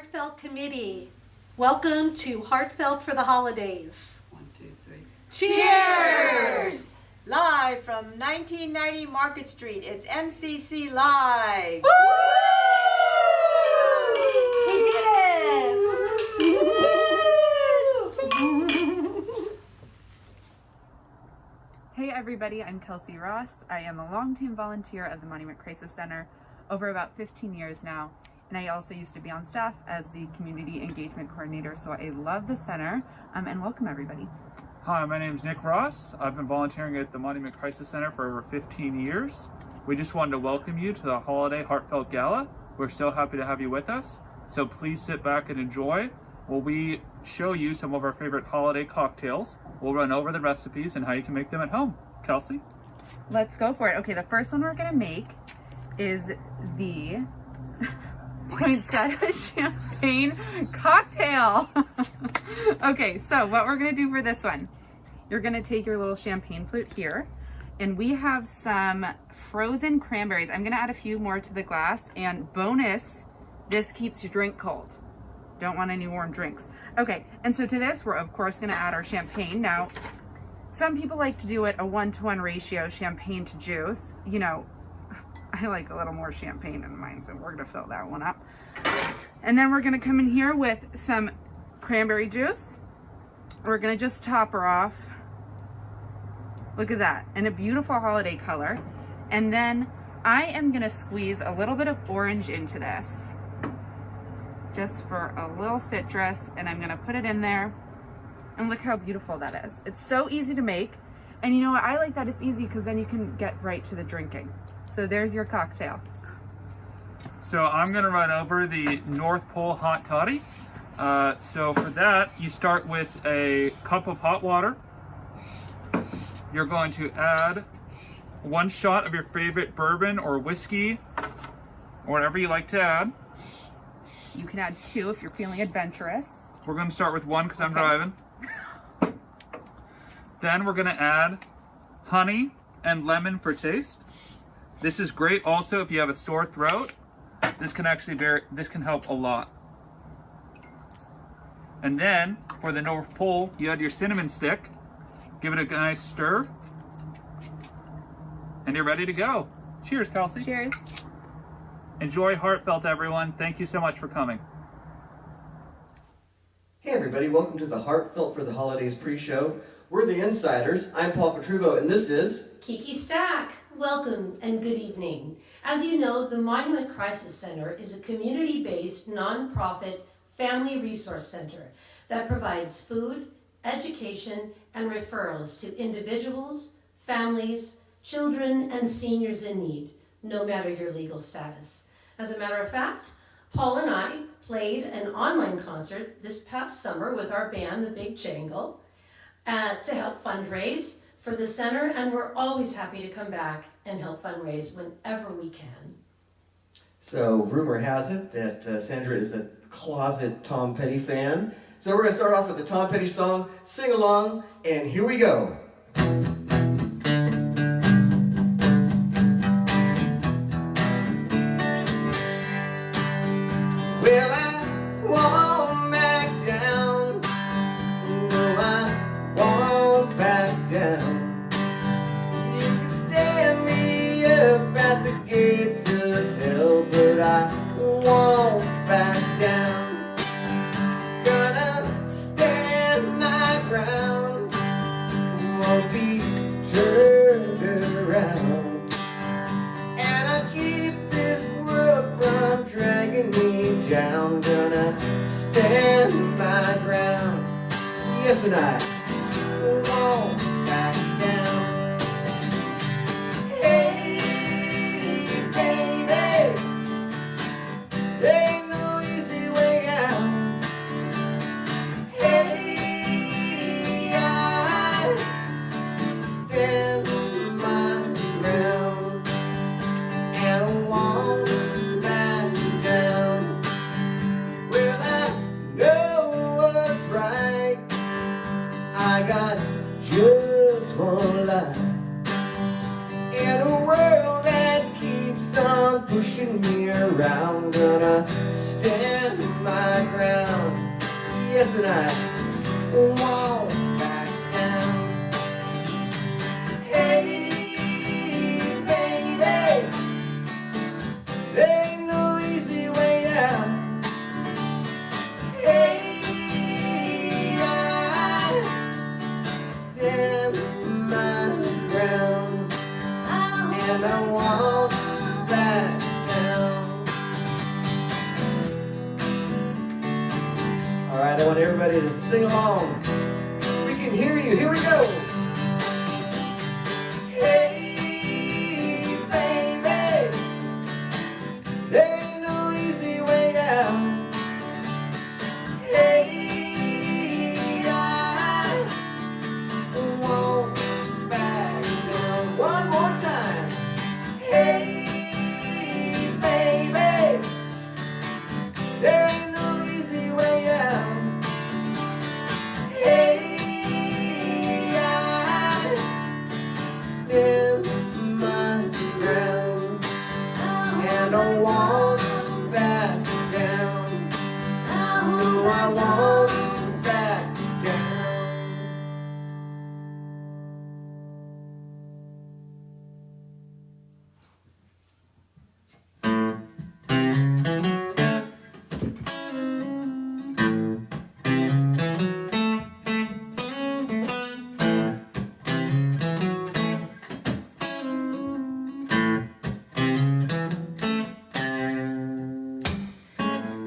Heartfelt Committee. Welcome to Heartfelt for the Holidays. 1, 2, 3. Cheers! Live from 1990 Market Street, it's MCC Live. Woo! He did it! Hey everybody, I'm Kelsey Ross. I am a long-time volunteer of the Monument Crisis Center over about 15 years now, and I also used to be on staff as the Community Engagement Coordinator, so I love the center, and welcome everybody. Hi, my name is Nick Ross. I've been volunteering at the Monument Crisis Center for over 15 years. We just wanted to welcome you to the Holiday Heartfelt Gala. We're so happy to have you with us, so please sit back and enjoy while we show you some of our favorite holiday cocktails. We'll run over the recipes and how you can make them at home. Kelsey? Let's go for it. Okay, the first one we're gonna make is the poinsettia champagne cocktail. Okay, so what we're gonna do for this one, you're gonna take your little champagne flute here, and we have some frozen cranberries. I'm gonna add a few more to the glass, and bonus, this keeps your drink cold. Don't want any warm drinks. Okay, and so to this, we're of course gonna add our champagne. Now, some people like to do it a 1-to-1 ratio, champagne to juice. You know, I like a little more champagne in mine, so we're gonna fill that one up. And then we're gonna come in here with some cranberry juice. We're gonna just top her off. Look at that, and a beautiful holiday color. And then I am gonna squeeze a little bit of orange into this, just for a little citrus, and I'm gonna put it in there. And look how beautiful that is. It's so easy to make. And you know what, I like that it's easy because then you can get right to the drinking. So there's your cocktail. So I'm gonna run over the North Pole hot toddy. So for that, you start with a cup of hot water. You're going to add 1 shot of your favorite bourbon or whiskey, or whatever you like to add. You can add 2 if you're feeling adventurous. We're gonna start with 1 because I'm driving. Then we're gonna add honey and lemon for taste. This is great also if you have a sore throat. This can help a lot. And then for the North Pole, you add your cinnamon stick. Give it a nice stir. And you're ready to go. Cheers, Kelsey. Cheers. Enjoy Heartfelt, everyone. Thank you so much for coming. Hey everybody, welcome to the Heartfelt for the Holidays pre-show. We're the Insiders. I'm Paul Petruvo, and this is... Kiki Stack. Welcome and good evening. As you know, the Monument Crisis Center is a community-based, nonprofit family resource center that provides food, education, and referrals to individuals, families, children, and seniors in need, no matter your legal status. As a matter of fact, Paul and I played an online concert this past summer with our band, The Big Jangle, to help fundraise for the center, and we're always happy to come back and help fundraise whenever we can. So, rumor has it that Sandra is a closet Tom Petty fan. So we're going to start off with the Tom Petty song, Sing Along, and here we go. Well, I won't back down. No, I won't back down. You can stand me up at the gates of hell, but I won't back down. Gonna stand my ground. Won't be turned around. And I keep this world from dragging me down. Gonna stand my ground. Yes, and I won't back down. Hey, baby, there ain't no easy way out. Hey, I stand my ground and I won't back down. Well, I know what's right. I got just one life in a world that keeps on pushing me around. Gonna stand my Yes, and I walk back down. Hey, baby, there ain't no easy way out. Hey, I stand my ground, and I walk back down. All right, I want everybody to sing along. We can hear you. Here we go. Hey, baby, there ain't no easy way out. Hey, I won't back down. One more time. Hey, baby, there ain't no easy way out. Hey, I stand my ground, and I won't back down. No, I won't back down.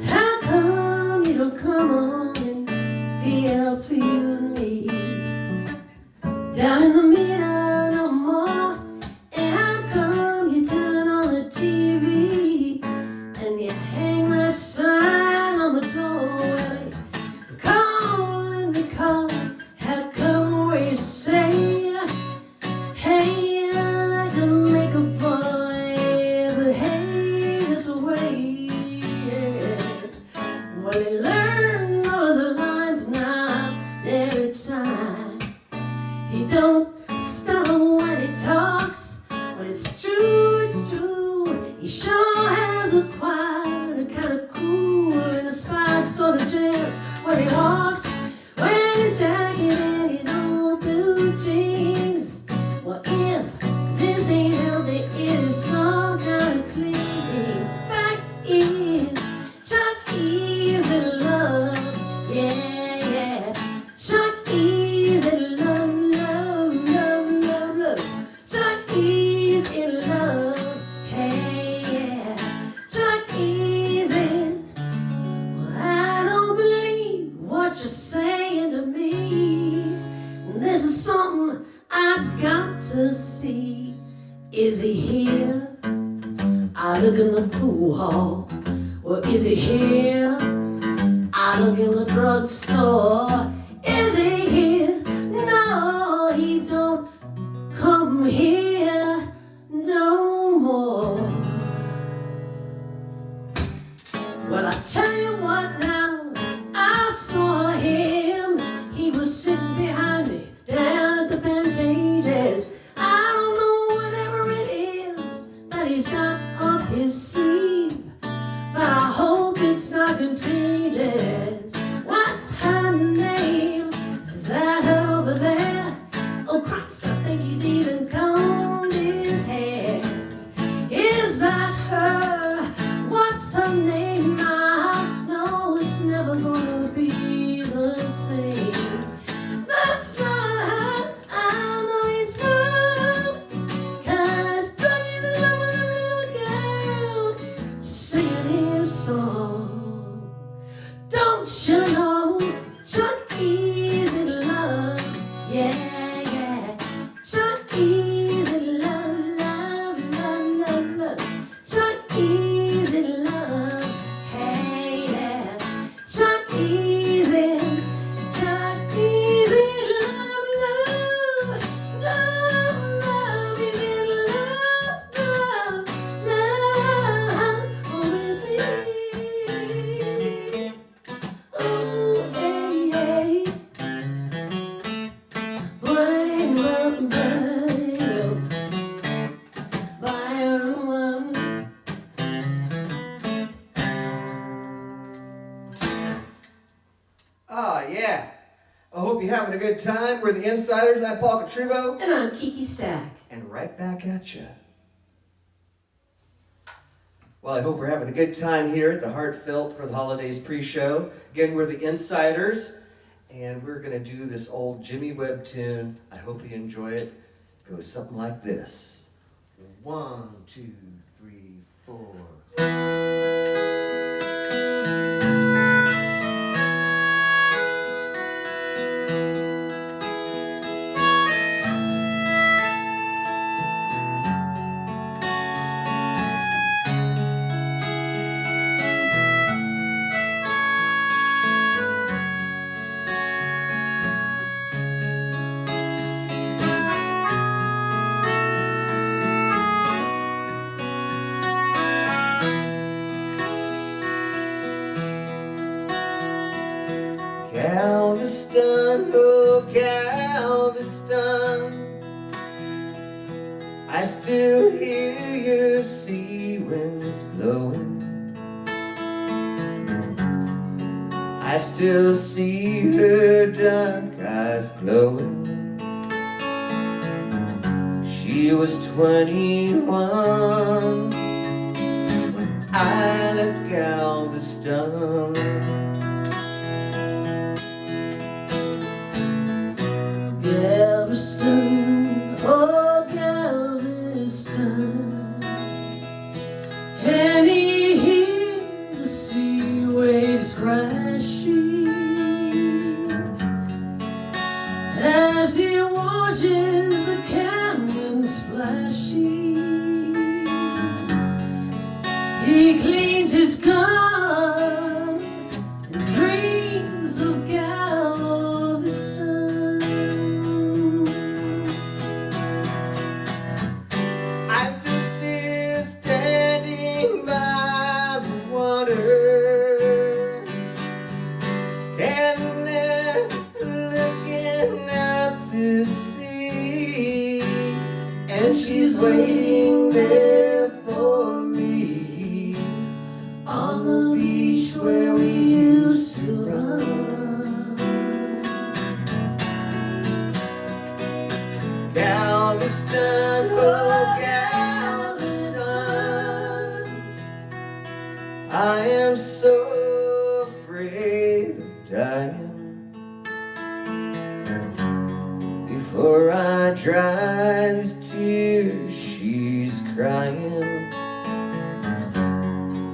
How come you don't come on and feel for you and me? Down in the middle no more. And how come you turn on the TV and you hang that sign on the doorway? Call and be called. How come we say, hey, I can make a boy behave this way? Well, he learned all of the lines now every time. He don't stutter when he talks, but it's true, it's true. He sure has a quiet and kind of cool and inspired sort of jazz when he walks, wearing his jacket and his old blue jeans. Well, if this ain't healthy, it is some kind of clean. Fact is, Chuck is in love, yeah, yeah. Chuck is in love, love, love, love, love. Chuck is in love, hey, yeah. Chuck is in. Well, I don't believe what you're saying to me. This is something I got to see. Is he here? I look in the pool hall. Well, is he here? I look in the drugstore. Is he here? No, he don't come here no more. Well, I tell you what now, I saw him. He was sitting behind me down at the Pantages. I don't know whatever it is that he's got up his sleeve, but I hope it's not contagious. What's her name? Is that her over there? Oh Christ, I think he's even gone. having a good time. We're the Insiders. I'm Paul Cotrivo. And I'm Kiki Stack. And right back at you. Well, I hope we're having a good time here at the Heartfelt for the Holidays pre-show. Again, we're the Insiders, and we're going to do this old Jimmy Webb tune. I hope you enjoy it. It goes something like this. 1, 2, 3, 4. Galveston, oh Galveston, I still hear your sea winds blowing. I still see her dark eyes glowing. She was 21 when I left Galveston. Galveston, oh Galveston, and he hears the sea waves crashing as he watches the cannons flashing. He cleans his gun and dreams of Galveston. I still see her standing by the water, standing there looking out to sea, and she's waiting there for me on the beach where we used to run. Galveston, oh Galveston, I am so afraid of dying. Before I dry these tears she's crying,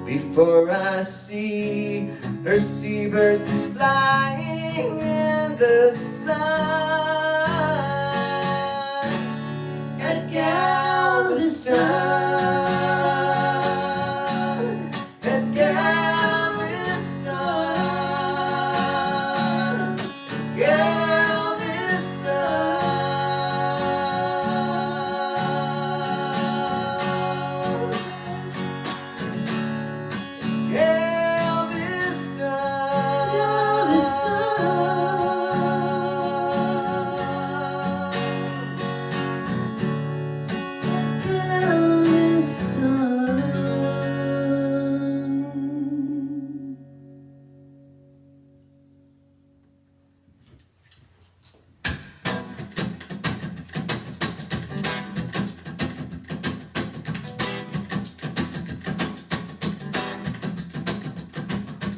before I see her seabirds flying in the sun. At Galveston, at Galveston,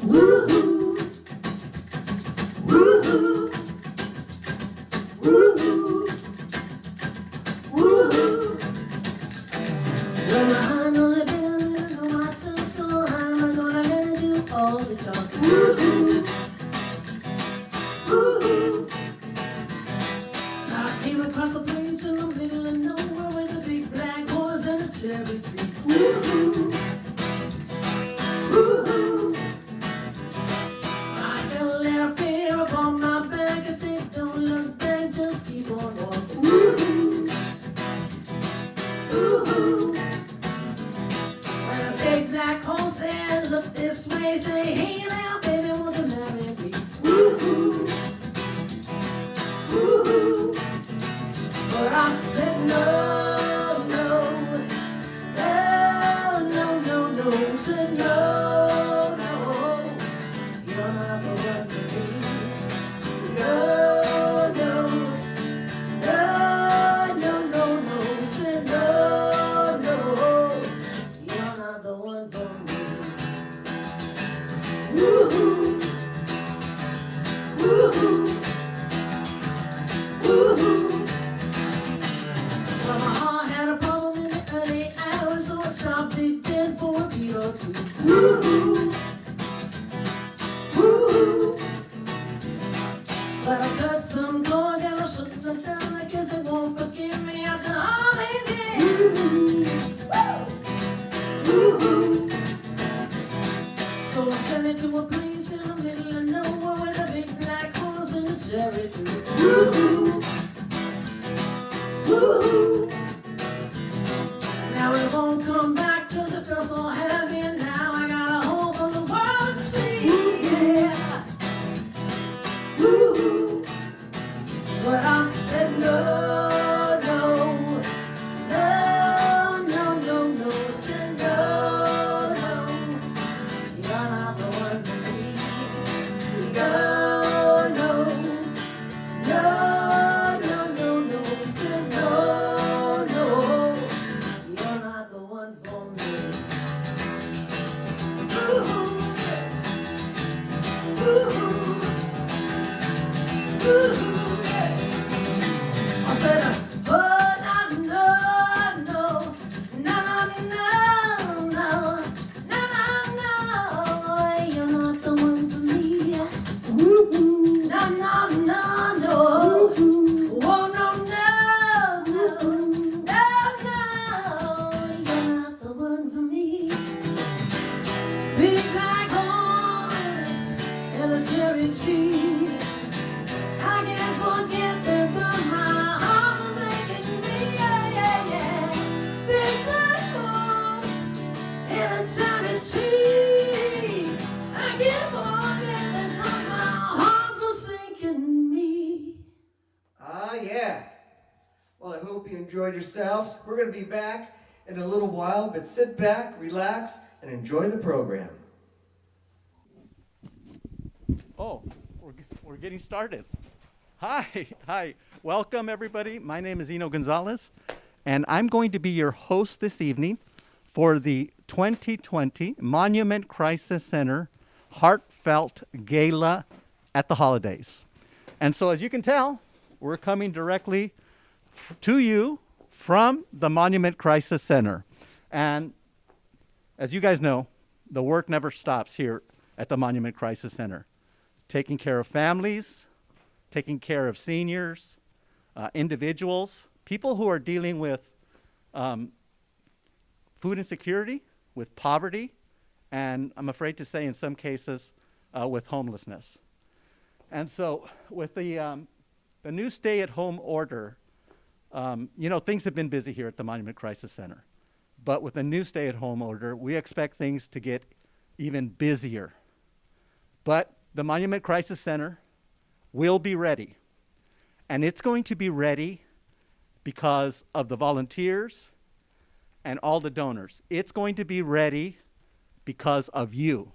Woo-hoo, woo-hoo, woo-hoo, woo-hoo. Well, I know the better know myself, so I'm gonna let her do all the talking. Woo-hoo, woo-hoo. I came across a place in the middle of nowhere with a big black horse and a cherry tree. Woo-hoo, woo-hoo. Fear upon my back, I said, don't look back, just keep on walking. Woo-hoo, woo-hoo. When a big black horse and look this way, say, hey now, baby, won't you marry me? Woo-hoo, woo-hoo. But I said, no, no, no, no, no, no. Said, no, no, you're not the one for me. No, yourselves. We're going to be back in a little while, but sit back, relax, and enjoy the program. Oh, we're getting started. Hi. Welcome, everybody. My name is Eno Gonzalez, and I'm going to be your host this evening for the 2020 Monument Crisis Center Heartfelt Gala at the holidays. And so, as you can tell, we're coming directly to you from the Monument Crisis Center. And as you guys know, the work never stops here at the Monument Crisis Center. Taking care of families, taking care of seniors, individuals, people who are dealing with food insecurity, with poverty, and I'm afraid to say in some cases with homelessness. And so with the new stay-at-home order, things have been busy here at the Monument Crisis Center. But with the new stay-at-home order, we expect things to get even busier. But the Monument Crisis Center will be ready. And it's going to be ready because of the volunteers and all the donors. It's going to be ready because of you.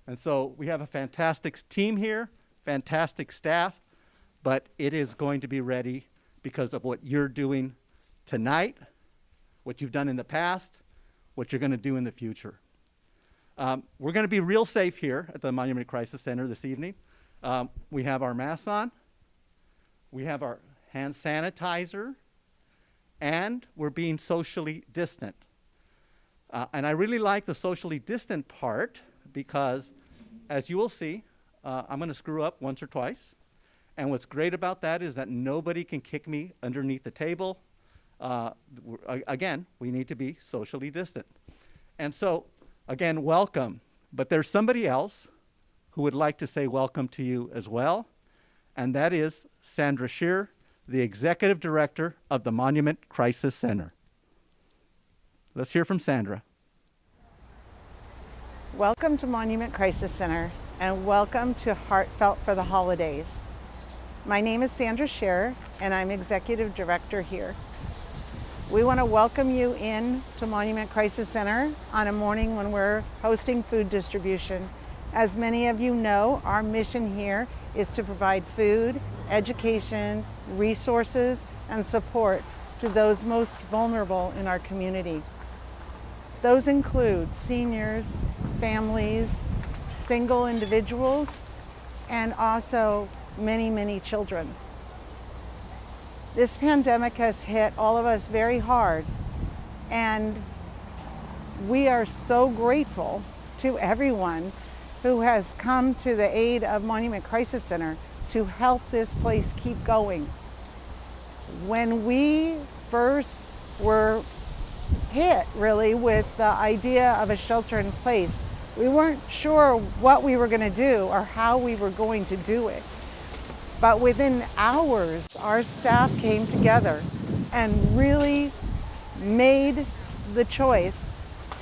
And so we have a fantastic team here, fantastic staff, but it is going to be ready because of what you're doing tonight, what you've done in the past, what you're going to do in the future. We're going to be real safe here at the Monument Crisis Center this evening. We have our masks on, we have our hand sanitizer, and we're being socially distant. And I really like the socially distant part because, as you will see, I'm going to screw up once or twice. And what's great about that is that nobody can kick me underneath the table. Again, we need to be socially distant. And so, again, welcome. But there's somebody else who would like to say welcome to you as well, and that is Sandra Shearer, the Executive Director of the Monument Crisis Center. Let's hear from Sandra. Welcome to Monument Crisis Center, and welcome to Heartfelt for the Holidays. My name is Sandra Shearer, and I'm Executive Director here. We want to welcome you in to Monument Crisis Center on a morning when we're hosting food distribution. As many of you know, our mission here is to provide food, education, resources, and support to those most vulnerable in our community. Those include seniors, families, single individuals, and also many children. This pandemic has hit all of us very hard, and we are so grateful to everyone who has come to the aid of Monument Crisis Center to help this place keep going. When we first were hit really with the idea of a shelter in place, we weren't sure what we were going to do or how we were going to do it. But within hours, our staff came together and really made the choice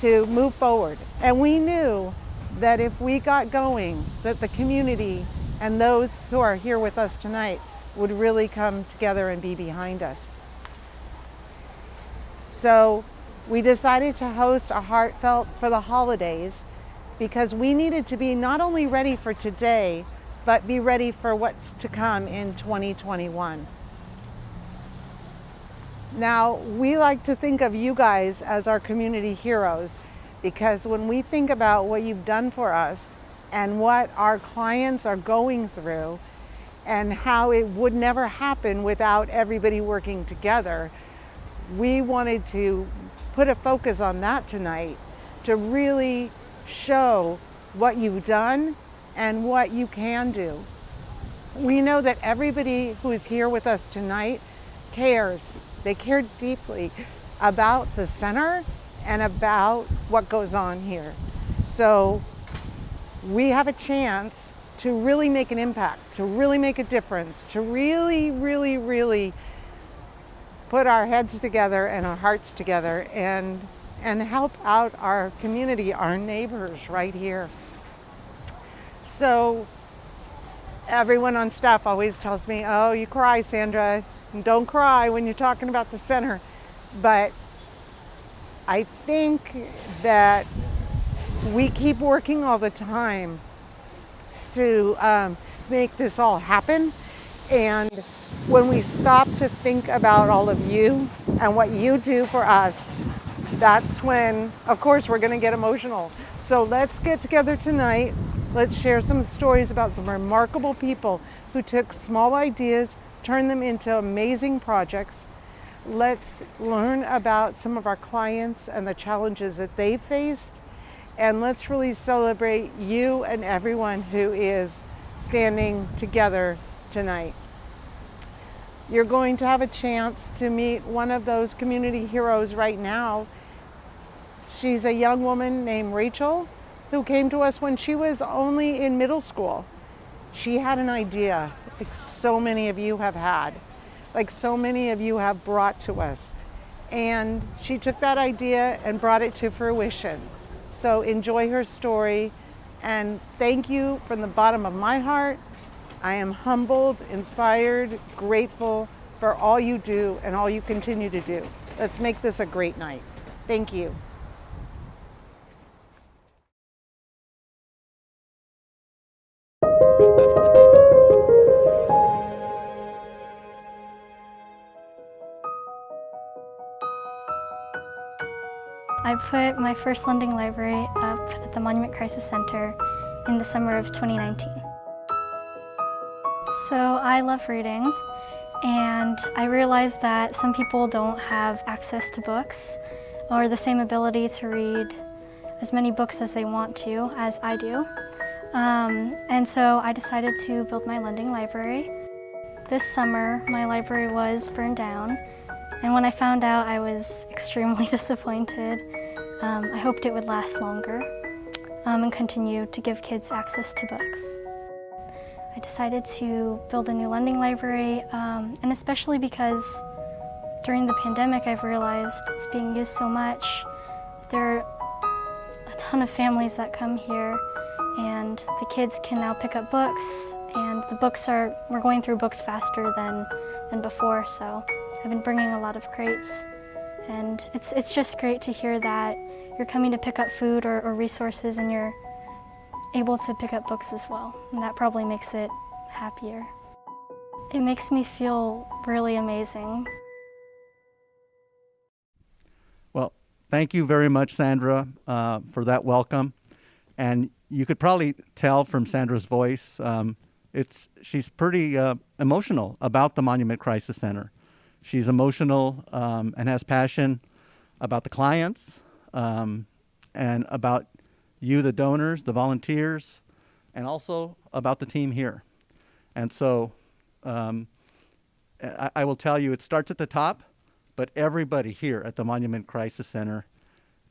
to move forward. And we knew that if we got going, that the community and those who are here with us tonight would really come together and be behind us. So we decided to host a Heartfelt for the holidays because we needed to be not only ready for today, but be ready for what's to come in 2021. Now, we like to think of you guys as our community heroes, because when we think about what you've done for us and what our clients are going through and how it would never happen without everybody working together, we wanted to put a focus on that tonight to really show what you've done and what you can do. We know that everybody who is here with us tonight cares. They care deeply about the center and about what goes on here. So we have a chance to really make an impact, to really make a difference, to really put our heads together and our hearts together and help out our community, our neighbors right here. So everyone on staff always tells me, oh, you cry, Sandra. Don't cry when you're talking about the center. But I think that we keep working all the time to make this all happen. And when we stop to think about all of you and what you do for us, that's when, of course, we're going to get emotional. So let's get together tonight. Let's share some stories about some remarkable people who took small ideas, turned them into amazing projects. Let's learn about some of our clients and the challenges that they faced. And let's really celebrate you and everyone who is standing together tonight. You're going to have a chance to meet one of those community heroes right now. She's a young woman named Rachel who came to us when she was only in middle school. She had an idea, like so many of you have had, like so many of you have brought to us. And she took that idea and brought it to fruition. So enjoy her story, and thank you from the bottom of my heart. I am humbled, inspired, grateful for all you do and all you continue to do. Let's make this a great night. Thank you. I put my first lending library up at the Monument Crisis Center in the summer of 2019. So I love reading, and I realized that some people don't have access to books or the same ability to read as many books as they want to as I do. And so I decided to build my lending library. This summer, my library was burned down, and when I found out, I was extremely disappointed. I hoped it would last longer and continue to give kids access to books. I decided to build a new lending library, and especially because during the pandemic, I've realized it's being used so much. There are a ton of families that come here, and the kids can now pick up books, and we're going through books faster than before, so I've been bringing a lot of crates, and it's just great to hear that you're coming to pick up food or resources, and you're able to pick up books as well, and that probably makes it happier. It makes me feel really amazing. Well, thank you very much, Sandra, for that welcome. And you could probably tell from Sandra's voice, she's pretty emotional about the Monument Crisis Center. She's emotional and has passion about the clients and about you, the donors, the volunteers, and also about the team here. And so I will tell you, it starts at the top, but everybody here at the Monument Crisis Center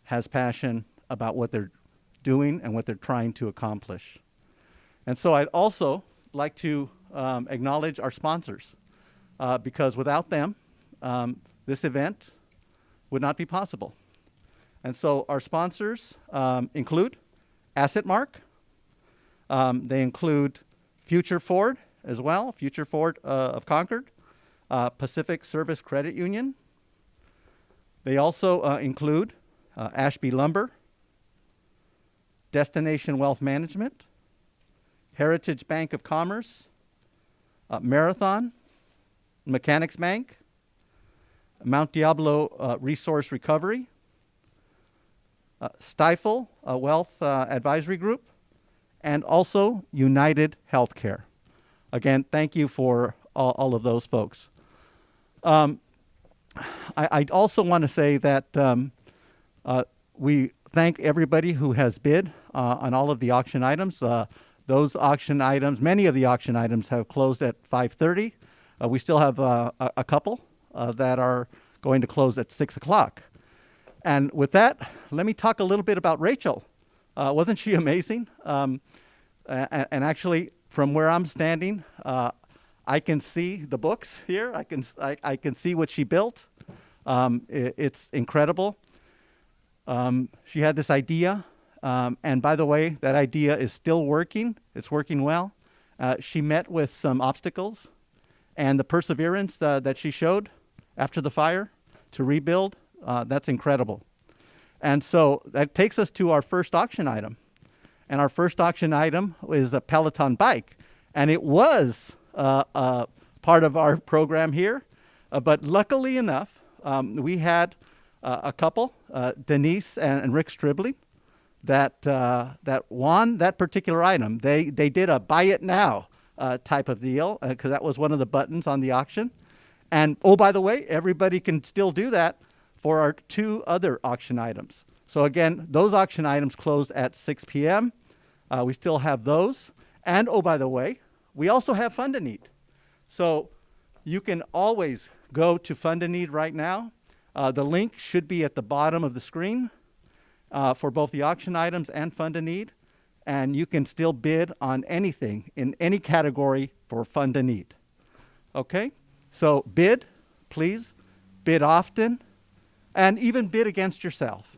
has passion about what they're doing and what they're trying to accomplish. And so I'd also like to acknowledge our sponsors, because without them, this event would not be possible. And so our sponsors include Asset Mark. They include Future Ford as well, Future Ford of Concord, Pacific Service Credit Union. They also include Ashby Lumber, Destination Wealth Management, Heritage Bank of Commerce, Marathon, Mechanics Bank, Mount Diablo Resource Recovery, Stifel Wealth Advisory Group, and also United Healthcare. Again, thank you for all of those folks. I also want to say that we thank everybody who has bid on all of the auction items. Those auction items, many of the auction items have closed at 5:30. We still have a couple that are going to close at 6 o'clock. And with that, let me talk a little bit about Rachel. Wasn't she amazing? And actually, from where I'm standing, I can see the books here. I can see what she built. It's incredible. She had this idea, and by the way, that idea is still working. It's working well. She met with some obstacles, and the perseverance that she showed after the fire to rebuild, that's incredible. And so that takes us to our first auction item. And our first auction item is a Peloton bike. And it was part of our program here. But luckily enough, we had a couple, Denise and Rick Stribling, that won that particular item. They did a buy it now type of deal, because that was one of the buttons on the auction. And oh, by the way, everybody can still do that for our 2 other auction items. So again, those auction items close at 6 p.m. We still have those. And oh, by the way, we also have Fund a Need. So you can always go to Fund a Need right now. The link should be at the bottom of the screen for both the auction items and Fund a Need. And you can still bid on anything in any category for Fund a Need. Okay? So bid, please, bid often, and even bid against yourself.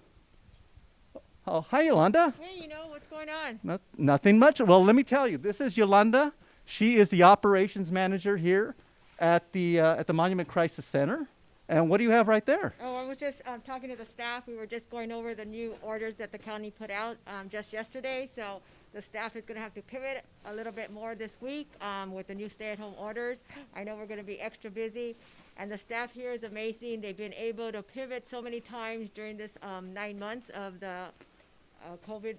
Oh, hi, Yolanda. Hey, what's going on? Nothing much. Well, let me tell you, this is Yolanda. She is the operations manager here at the Monument Crisis Center. And what do you have right there? Oh, I was just talking to the staff. We were just going over the new orders that the county put out just yesterday. So the staff is going to have to pivot a little bit more this week with the new stay-at-home orders. I know we're going to be extra busy. And the staff here is amazing. They've been able to pivot so many times during this 9 months of the COVID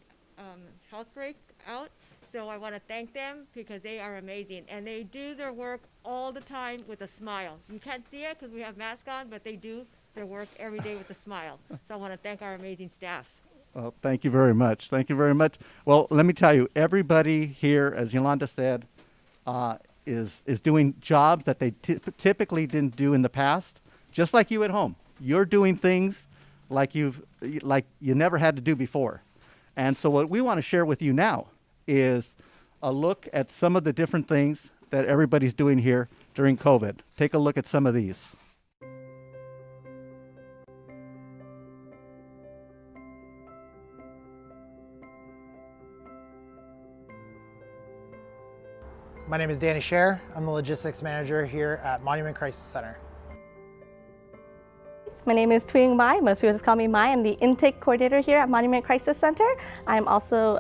health break out. So I want to thank them because they are amazing. And they do their work all the time with a smile. You can't see it because we have masks on, but they do their work every day with a smile. So I want to thank our amazing staff. Well, thank you very much. Thank you very much. Well, let me tell you, everybody here, as Yolanda said, is doing jobs that they typically didn't do in the past, just like you at home. You're doing things like you never had to do before. And so what we want to share with you now is a look at some of the different things that everybody's doing here during COVID. Take a look at some of these. My name is Danny Scher. I'm the logistics manager here at Monument Crisis Center. My name is Thuy Mai. Most people just call me Mai. I'm the intake coordinator here at Monument Crisis Center. I'm also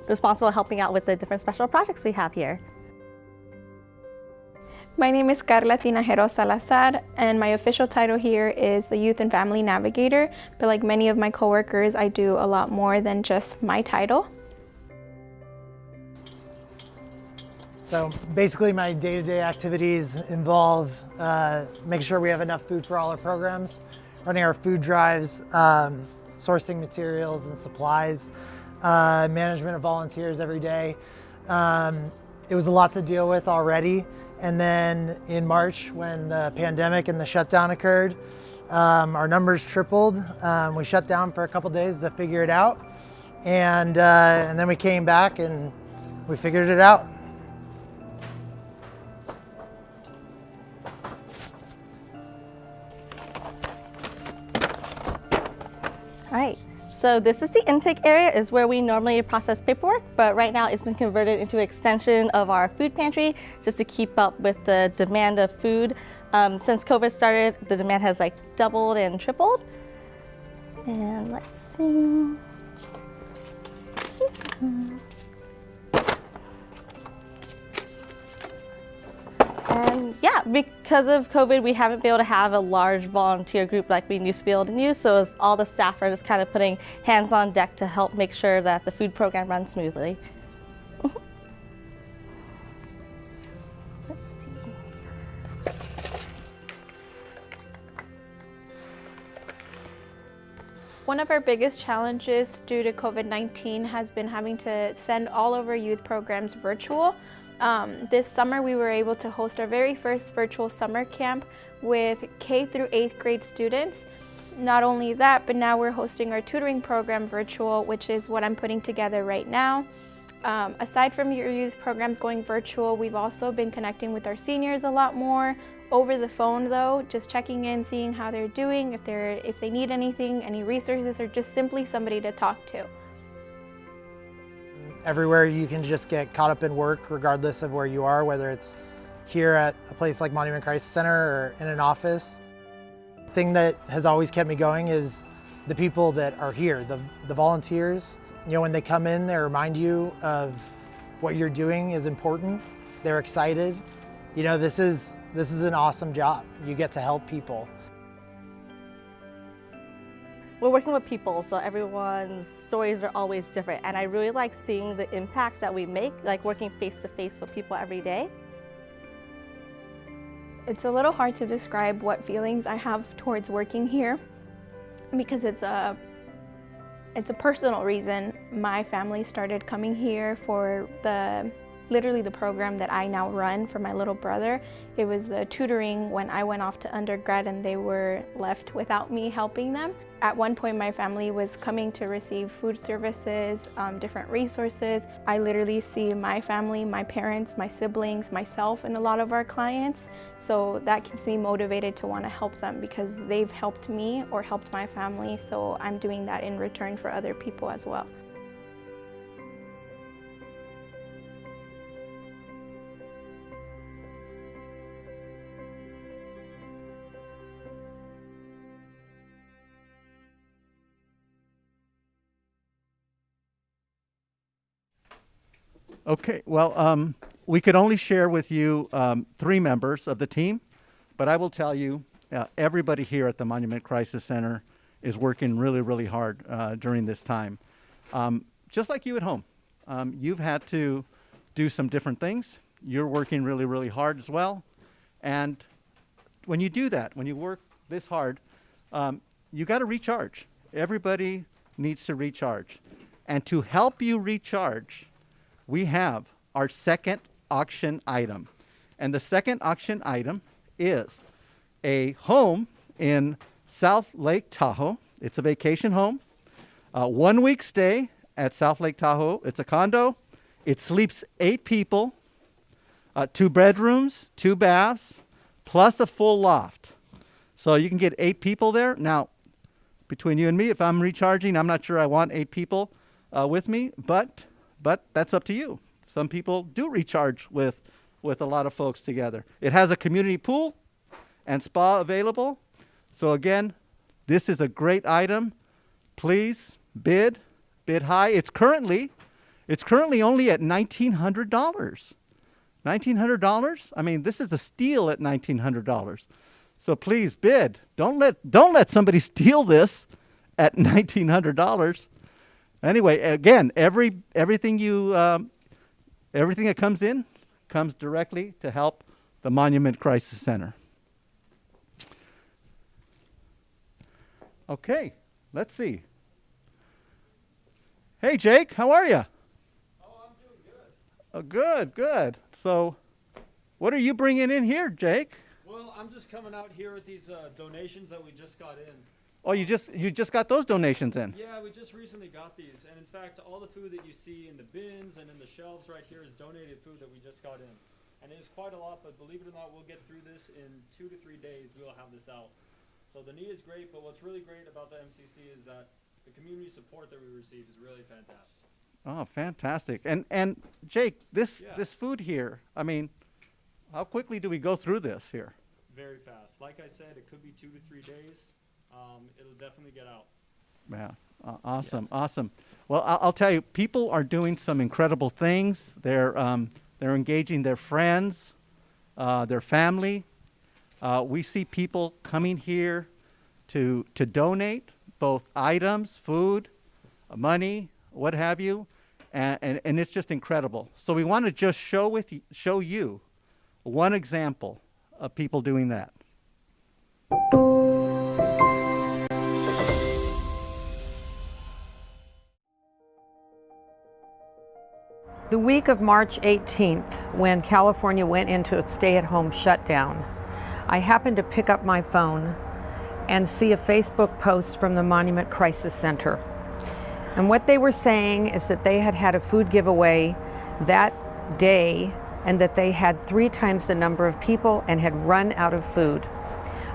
responsible for helping out with the different special projects we have here. My name is Carla Tinajero Salazar, and my official title here is the Youth and Family Navigator. But like many of my coworkers, I do a lot more than just my title. So basically my day-to-day activities involve making sure we have enough food for all our programs, running our food drives, sourcing materials and supplies, management of volunteers every day. It was a lot to deal with already. And then in March, when the pandemic and the shutdown occurred, our numbers tripled. We shut down for a couple days to figure it out. And then we came back and we figured it out. All right, so this is the intake area, is where we normally process paperwork, but right now it's been converted into an extension of our food pantry just to keep up with the demand of food. Since COVID started, the demand has like doubled and tripled. And let's see. And yeah, because of COVID, we haven't been able to have a large volunteer group like we used to be able to use. So it's all the staff are just kind of putting hands on deck to help make sure that the food program runs smoothly. Let's see. One of our biggest challenges due to COVID-19 has been having to send all of our youth programs virtual. This summer we were able to host our very first virtual summer camp with K through 8th grade students. Not only that, but now we're hosting our tutoring program virtual, which is what I'm putting together right now. Aside from your youth programs going virtual, we've also been connecting with our seniors a lot more over the phone though, just checking in, seeing how they're doing, if they need anything, any resources, or just simply somebody to talk to. Everywhere you can just get caught up in work regardless of where you are, whether it's here at a place like Monument Crisis Center or in an office. thing that has always kept me going is the people that are here, the volunteers. You know, when they come in, they remind you of what you're doing is important. They're excited. You know, this is an awesome job. You get to help people. We're working with people, so everyone's stories are always different. And I really like seeing the impact that we make, like working face to face with people every day. It's a little hard to describe what feelings I have towards working here because it's a personal reason. My family started coming here for literally the program that I now run for my little brother. It was the tutoring when I went off to undergrad and they were left without me helping them. At one point my family was coming to receive food services, different resources. I literally see my family, my parents, my siblings, myself, and a lot of our clients. So that keeps me motivated to want to help them because they've helped me or helped my family. So I'm doing that in return for other people as well. Okay, well, we could only share with you 3 members of the team, but I will tell you, everybody here at the Monument Crisis Center is working really, really hard during this time. Just like you at home, you've had to do some different things. You're working really, really hard as well. And when you do that, when you work this hard, you got to recharge. Everybody needs to recharge. And to help you recharge, we have our second auction item. And the second auction item is a home in South Lake Tahoe. It's a vacation home. 1 week stay at South Lake Tahoe. It's a condo. It sleeps 8 people, 2 bedrooms, 2 baths, plus a full loft. So you can get 8 people there. Now, between you and me, if I'm recharging, I'm not sure I want 8 people with me, but that's up to you. Some people do recharge with a lot of folks together. It has a community pool and spa available. So again, this is a great item. Please bid high. It's currently only at $1,900. $1,900? I mean, this is a steal at $1,900. So please bid. Don't let somebody steal this at $1,900. Anyway, again, everything that comes in comes directly to help the Monument Crisis Center. Okay, let's see. Hey, Jake, how are you? Oh, I'm doing good. Oh, good. So, what are you bringing in here, Jake? Well, I'm just coming out here with these donations that we just got in. Oh, you just got those donations in? Yeah, we just recently got these. And in fact, all the food that you see in the bins and in the shelves right here is donated food that we just got in. And it is quite a lot, but believe it or not, we'll get through this in 2 to 3 days. We'll have this out. So the need is great, but what's really great about the MCC is that the community support that we receive is really fantastic. Oh, fantastic. And Jake, this food here, I mean, how quickly do we go through this here? Very fast. Like I said, it could be 2 to 3 days. It'll definitely get out. Yeah, awesome. Well, I'll tell you, people are doing some incredible things. They're engaging their friends, their family. We see people coming here to donate both items, food, money, what have you, and it's just incredible. So we want to just show you one example of people doing that. The week of March 18th, when California went into a stay-at-home shutdown, I happened to pick up my phone and see a Facebook post from the Monument Crisis Center. And what they were saying is that they had a food giveaway that day and that they had 3 times the number of people and had run out of food.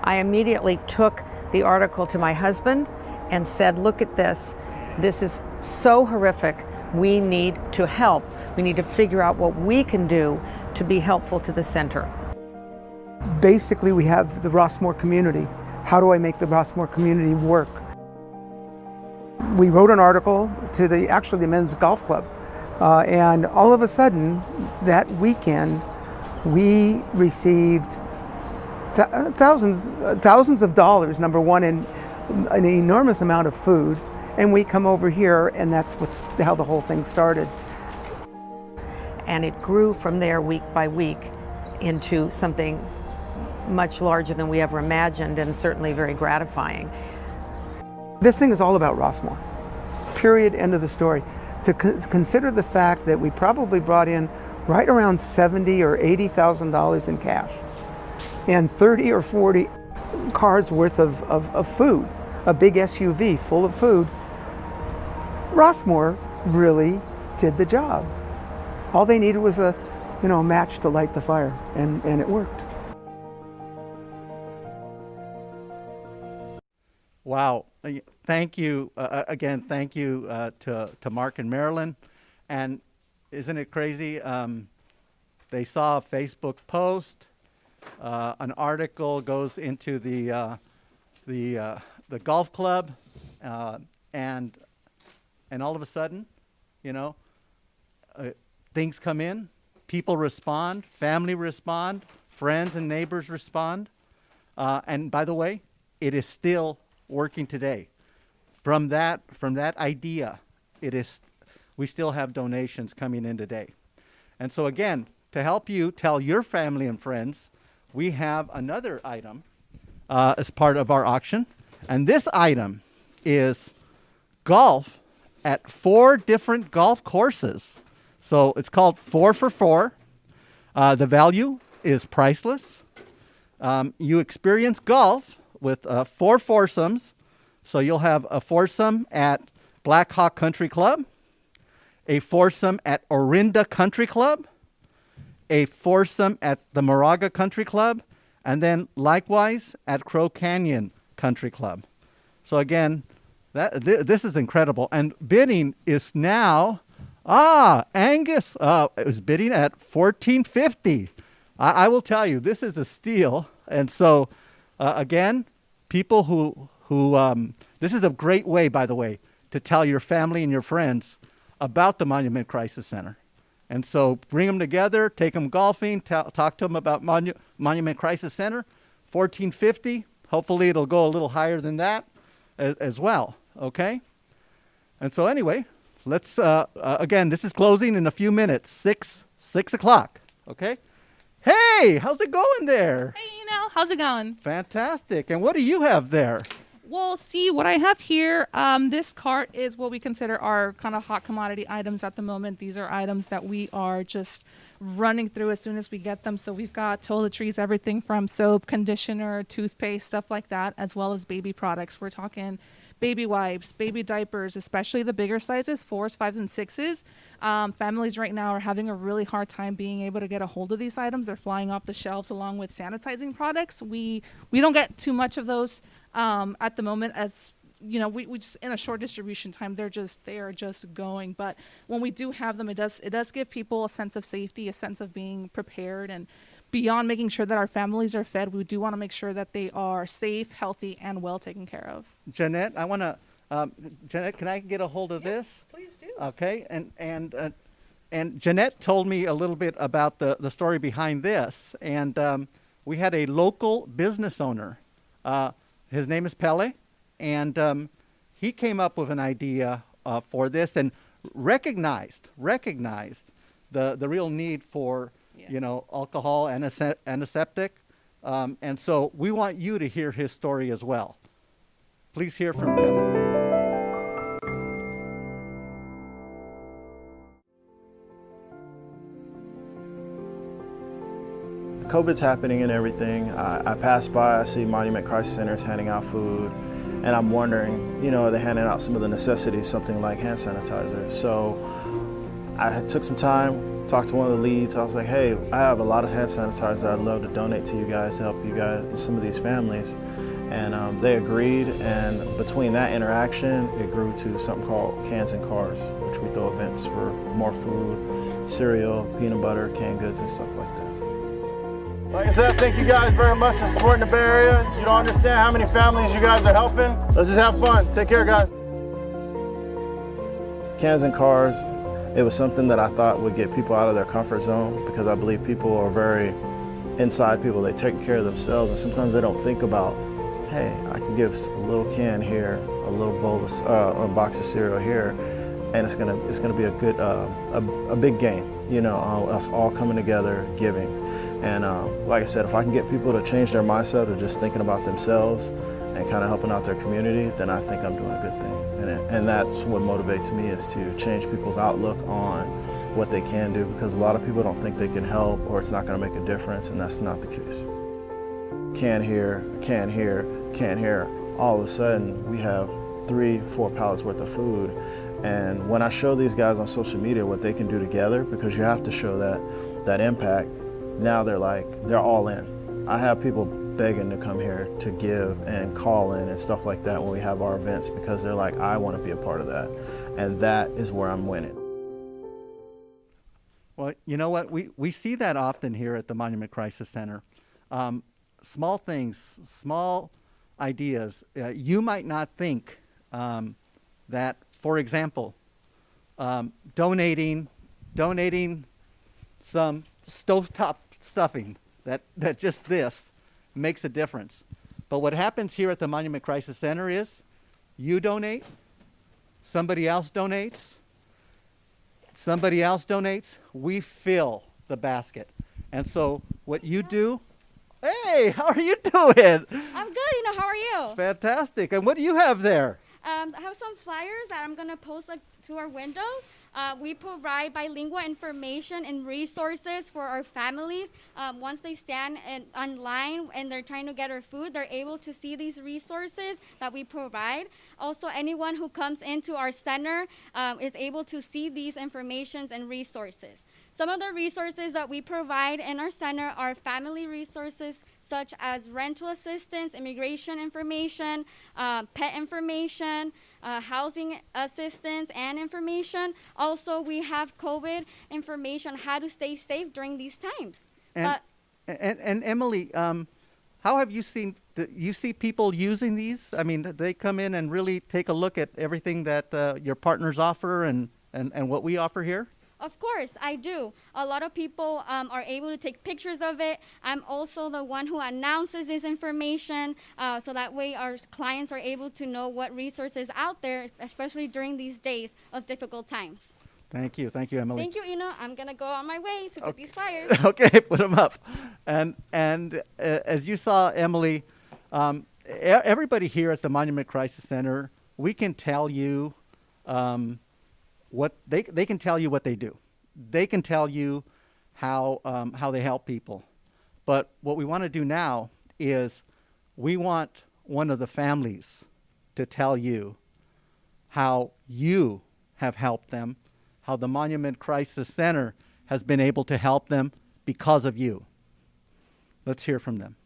I immediately took the article to my husband and said, look at this. This is so horrific. We need to help. We need to figure out what we can do to be helpful to the center. Basically, we have the Rossmore community how do I make the Rossmore community work? We wrote an article to the men's golf club, and all of a sudden that weekend we received thousands of dollars, number one, and an enormous amount of food, and we come over here, and that's how the whole thing started. And it grew from there week by week into something much larger than we ever imagined, and certainly very gratifying. This thing is all about Rossmore. Period, end of the story. To consider the fact that we probably brought in right around $70,000 or $80,000 in cash and 30 or 40 cars worth of food, a big SUV full of food. Rossmore really did the job. All they needed was a match to light the fire, and it worked. Wow. Thank you. Again, thank you to Mark and Marilyn. And isn't it crazy? They saw a Facebook post. An article goes into the golf club, and all of a sudden, things come in. People respond. Family respond. Friends and neighbors respond. And by the way, it is still working today. From that idea, we still have donations coming in today. And so again, to help you tell your family and friends, we have another item as part of our auction. And this item is golf at 4 different golf courses. So it's called 4 for 4. The value is priceless. You experience golf with 4 foursomes. So you'll have a foursome at Black Hawk Country Club, a foursome at Orinda Country Club, a foursome at the Moraga Country Club, and then likewise at Crow Canyon Country Club. So again, this is incredible. And bidding is now, Angus is bidding at $14.50. I will tell you, this is a steal. And so again, people who this is a great way, by the way, to tell your family and your friends about the Monument Crisis Center. And so bring them together, take them golfing, talk to them about Monument Crisis Center, $14.50. Hopefully it'll go a little higher than that as well, okay? And so anyway, let's, again, this is closing in a few minutes, 6 o'clock, okay? Hey, how's it going there? Hey, how's it going? Fantastic. And what do you have there? Well, see, what I have here, this cart is what we consider our kind of hot commodity items at the moment. These are items that we are just running through as soon as we get them. So we've got toiletries, everything from soap, conditioner, toothpaste, stuff like that, as well as baby products. We're talking baby wipes, baby diapers, especially the bigger sizes, 4s, 5s, and 6s. Families right now are having a really hard time being able to get a hold of these items. They're flying off the shelves along with sanitizing products. We don't get too much of those at the moment, as we just in a short distribution time, they are just going. But when we do have them, it does give people a sense of safety, a sense of being prepared, and beyond making sure that our families are fed, we do want to make sure that they are safe, healthy, and well taken care of. Jeanette, I want to, Jeanette, can I get a hold of this? Please do. Okay, and Jeanette told me a little bit about the story behind this, and we had a local business owner. His name is Pele, and he came up with an idea for this and recognized the real need for alcohol, antiseptic, and so we want you to hear his story as well. Please hear from Pele. COVID's happening and everything. I pass by, I see Monument Crisis Centers handing out food, and I'm wondering, are they handing out some of the necessities, something like hand sanitizer? So I took some time, talked to one of the leads. I was like, hey, I have a lot of hand sanitizer I'd love to donate to you guys, to help you guys, some of these families. And they agreed, and between that interaction, it grew to something called Cans and Cars, which we throw events for more food, cereal, peanut butter, canned goods, and stuff like that. Like I said, thank you guys very much for supporting the Bay Area. You don't understand how many families you guys are helping. Let's just have fun. Take care, guys. Cans and cars, it was something that I thought would get people out of their comfort zone because I believe people are very inside people. They take care of themselves and sometimes they don't think about, hey, I can give a little can here, a little bowl of, a box of cereal here, and it's gonna be a good, a big game. You know, us all coming together, giving. And like I said, if I can get people to change their mindset of just thinking about themselves and kind of helping out their community, then I think I'm doing a good thing. And that's what motivates me, is to change people's outlook on what they can do, because a lot of people don't think they can help or it's not going to make a difference, and that's not the case. Can here, can here, can here. All of a sudden, we have 3-4 pallets worth of food. And when I show these guys on social media what they can do together, because you have to show that impact, now they're all in. I have people begging to come here to give and call in and stuff like that when we have our events, because they're like, I want to be a part of that. And that is where I'm winning. Well, you know what? We see that often here at the Monument Crisis Center. Small things, small ideas. You might not think that, for example, donating some stovetop stuffing, that just this makes a difference. But what happens here at the Monument Crisis Center is you donate, somebody else donates, somebody else donates, we fill the basket. And so what you do, hey, how are you doing? I'm good, how are you? Fantastic. And what do you have there? I have some flyers that I'm gonna post to our windows. We provide bilingual information and resources for our families. Once they stand online and they're trying to get our food, they're able to see these resources that we provide. Also, anyone who comes into our center is able to see these informations and resources. Some of the resources that we provide in our center are family resources such as rental assistance, immigration information, pet information, housing assistance and information. Also, we have COVID information, how to stay safe during these times. And Emily, how have you seen, you see people using these? I mean, they come in and really take a look at everything that your partners offer and what we offer here? Of course, I do. A lot of people are able to take pictures of it. I'm also the one who announces this information, so that way our clients are able to know what resources out there, especially during these days of difficult times. Thank you, Emily. Thank you, Ina. I'm gonna go on my way to get these flyers. Okay, put them up. And as you saw, Emily, everybody here at the Monument Crisis Center, we can tell you what they can tell you what they do. They can tell you how they help people. But what we want to do now is we want one of the families to tell you how you have helped them, how the Monument Crisis Center has been able to help them because of you. Let's hear from them.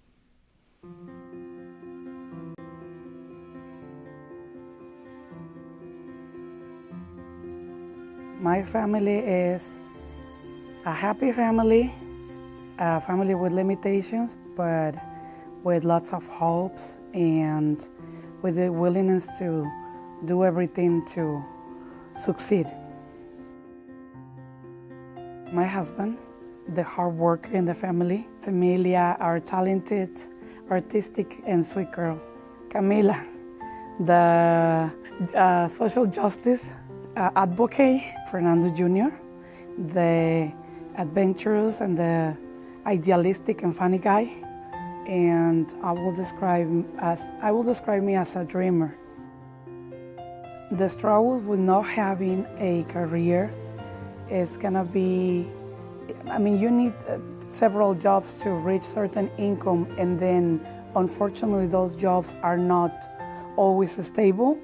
My family is a happy family, a family with limitations, but with lots of hopes and with the willingness to do everything to succeed. My husband, the hard worker in the family. Emilia, our talented, artistic, and sweet girl. Camila, the social justice advocate. Fernando Jr., the adventurous and the idealistic and funny guy. And I will describe me as a dreamer. The struggle with not having a career is gonna be, I mean, you need several jobs to reach certain income, and then unfortunately those jobs are not always stable,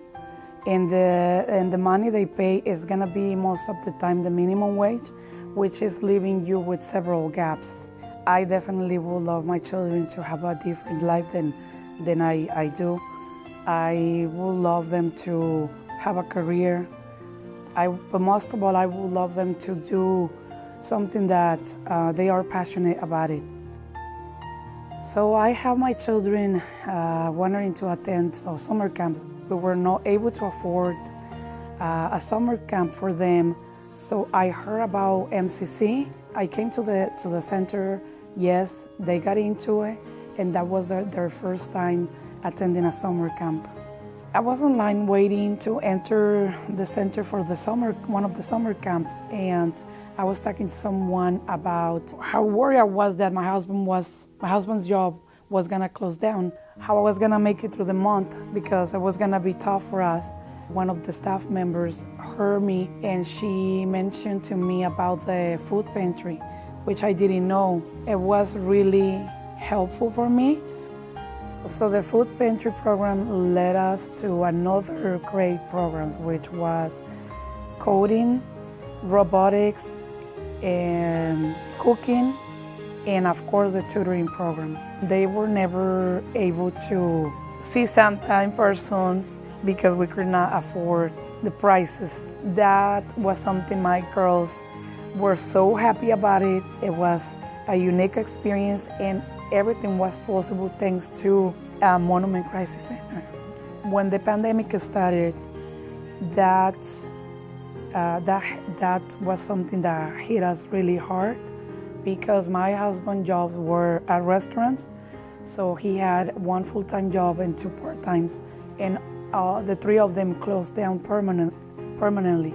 and the money they pay is gonna be most of the time the minimum wage, which is leaving you with several gaps. I definitely would love my children to have a different life than I do. I would love them to have a career. But most of all, I would love them to do something that they are passionate about it. So I have my children wanting to attend summer camps. We were not able to afford a summer camp for them. So I heard about MCC. I came to the center. Yes, they got into it, and that was their first time attending a summer camp. I was online waiting to enter the center for one of the summer camps, and I was talking to someone about how worried I was that my husband's job was gonna close down, how I was gonna make it through the month because it was gonna be tough for us. One of the staff members heard me, and she mentioned to me about the food pantry, which I didn't know. It was really helpful for me. So the food pantry program led us to another great program, which was coding, robotics, and cooking, and of course the tutoring program. They were never able to see Santa in person because we could not afford the prices. That was something my girls were so happy about it. It was a unique experience, and everything was possible thanks to Monument Crisis Center. When the pandemic started, that was something that hit us really hard because my husband's jobs were at restaurants, so he had one full-time job and 2 part-times, and the 3 of them closed down permanently.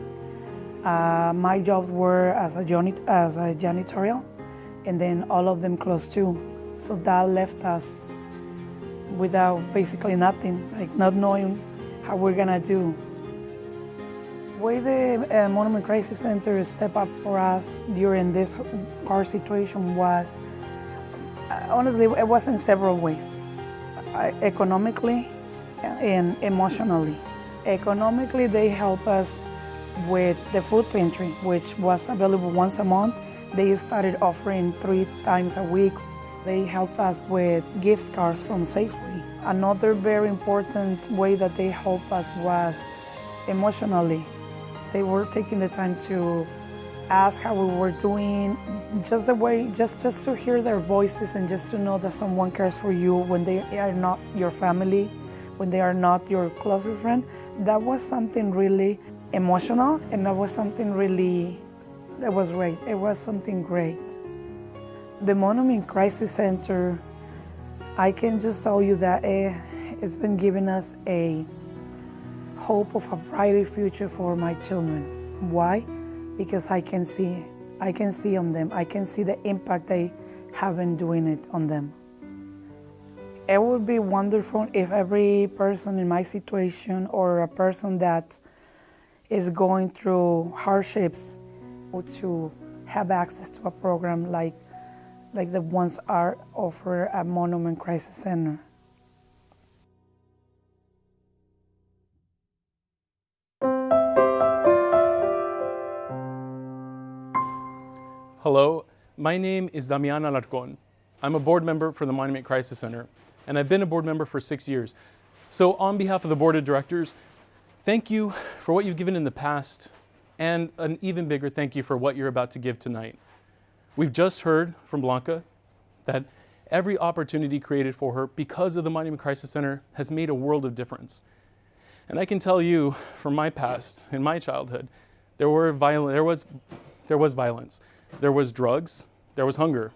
My jobs were as a janitorial, and then all of them closed too. So that left us without basically nothing, like not knowing how we're gonna do. The way the Monument Crisis Center stepped up for us during this hard situation was, honestly, it was in several ways. Economically and emotionally. Economically, they helped us with the food pantry, which was available once a month. They started offering 3 times a week. They helped us with gift cards from Safeway. Another very important way that they helped us was emotionally. They were taking the time to ask how we were doing, just to hear their voices and just to know that someone cares for you when they are not your family, when they are not your closest friend. That was something really emotional, and that was something really, it was great. It was something great. The Monument Crisis Center, I can just tell you that it's been giving us a hope of a brighter future for my children. Why? Because I can see on them. I can see the impact they have been doing it on them. It would be wonderful if every person in my situation or a person that is going through hardships to have access to a program like the ones are offered at Monument Crisis Center. Hello, my name is Damian Alarcon. I'm a board member for the Monument Crisis Center, and I've been a board member for 6 years. So on behalf of the board of directors, thank you for what you've given in the past, and an even bigger thank you for what you're about to give tonight. We've just heard from Blanca that every opportunity created for her because of the Monument Crisis Center has made a world of difference. And I can tell you from my past, in my childhood, there was violence. There was drugs, there was hunger.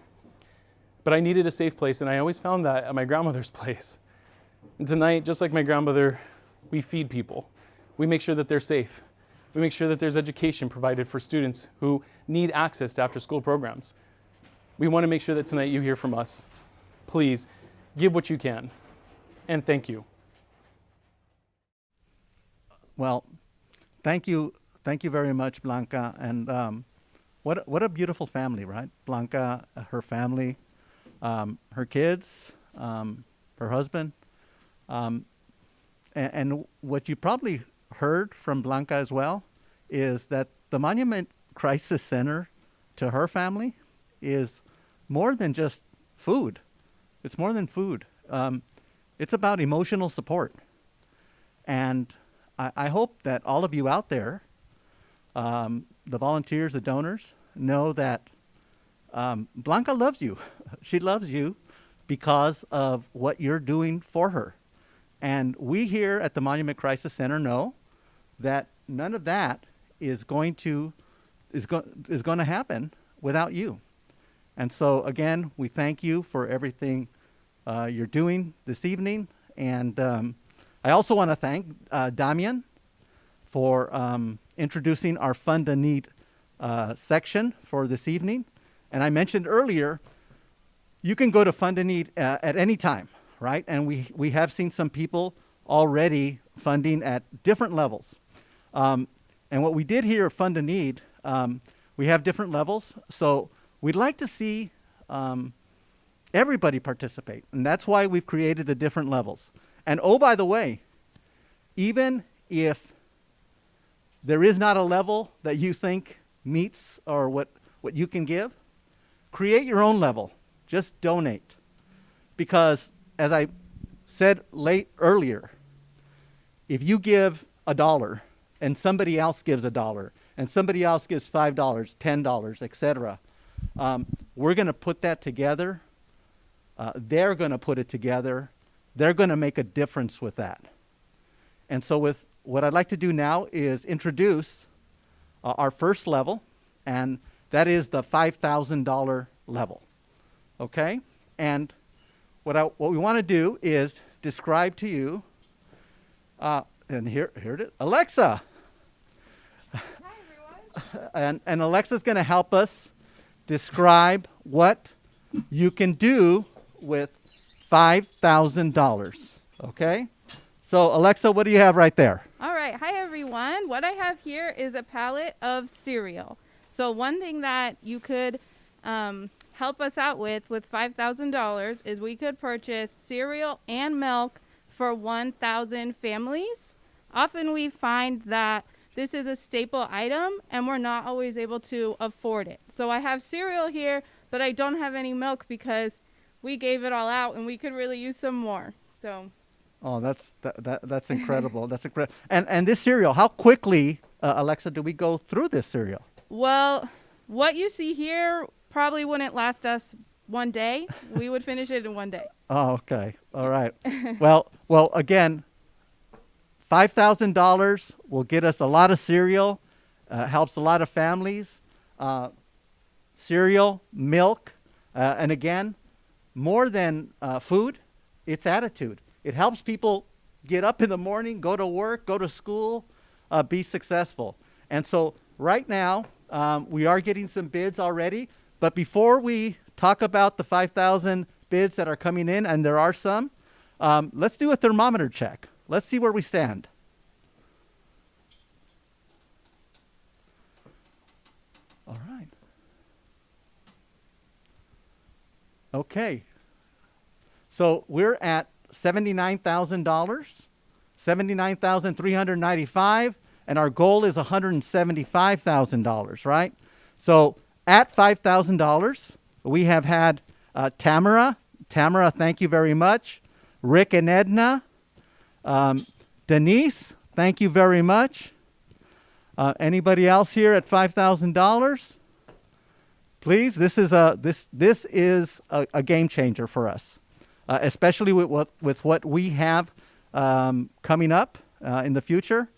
But I needed a safe place, and I always found that at my grandmother's place. And tonight, just like my grandmother, we feed people. We make sure that they're safe. We make sure that there's education provided for students who need access to after-school programs. We want to make sure that tonight you hear from us. Please, give what you can. And thank you. Well, thank you very much, Blanca. And what a beautiful family, right? Blanca, her family, her kids, her husband. And what you probably heard from Blanca as well is that the Monument Crisis Center to her family is more than just food. It's more than food. It's about emotional support. And I hope that all of you out there, the volunteers, the donors, know that Blanca loves you. She loves you because of what you're doing for her. And we here at the Monument Crisis Center know that none of that is going to happen without you. And so again, we thank you for everything you're doing this evening. And I also want to thank Damian for introducing our Fund a Need section for this evening. And I mentioned earlier, you can go to Fund a Need at any time, right? And we have seen some people already funding at different levels. And what we did here at Fund a Need, we have different levels. So we'd like to see everybody participate. And that's why we've created the different levels. And oh, by the way, even if there is not a level that you think meets or what you can give, create your own level. Just donate. Because as I said earlier, if you give $1 and somebody else gives $1 and somebody else gives $5, $10, etc., we're going to put that together. They're going to put it together. They're going to make a difference with that. And so with what I'd like to do now is introduce our first level, and that is the $5,000 level. Okay? And what we want to do is describe to you, and here it is, Alexa. Hi, everyone. And Alexa's going to help us describe what you can do with $5,000. Okay? So Alexa, what do you have right there? All right. Hi, everyone. What I have here is a pallet of cereal. So one thing that you could help us out with $5,000 is we could purchase cereal and milk for 1,000 families. Often we find that this is a staple item and we're not always able to afford it. So I have cereal here, but I don't have any milk because we gave it all out and we could really use some more. So. Oh, that's incredible. That's incredible. And this cereal, how quickly, Alexa, do we go through this cereal? Well, what you see here probably wouldn't last us one day. We would finish it in one day. Oh, okay. All right. Well, again, $5,000 will get us a lot of cereal, helps a lot of families. Cereal, milk, and again, more than food, it's attitude. It helps people get up in the morning, go to work, go to school, be successful. And so right now, we are getting some bids already. But before we talk about the 5,000 bids that are coming in, and there are some, let's do a thermometer check. Let's see where we stand. All right. Okay. So we're at $79,000, $79,395, and our goal is $175,000, right? So at $5,000, we have had Tamara. Tamara, thank you very much. Rick and Edna. Denise, thank you very much. Anybody else here at $5,000? Please, this is a game changer for us, especially with what we have coming up in the future.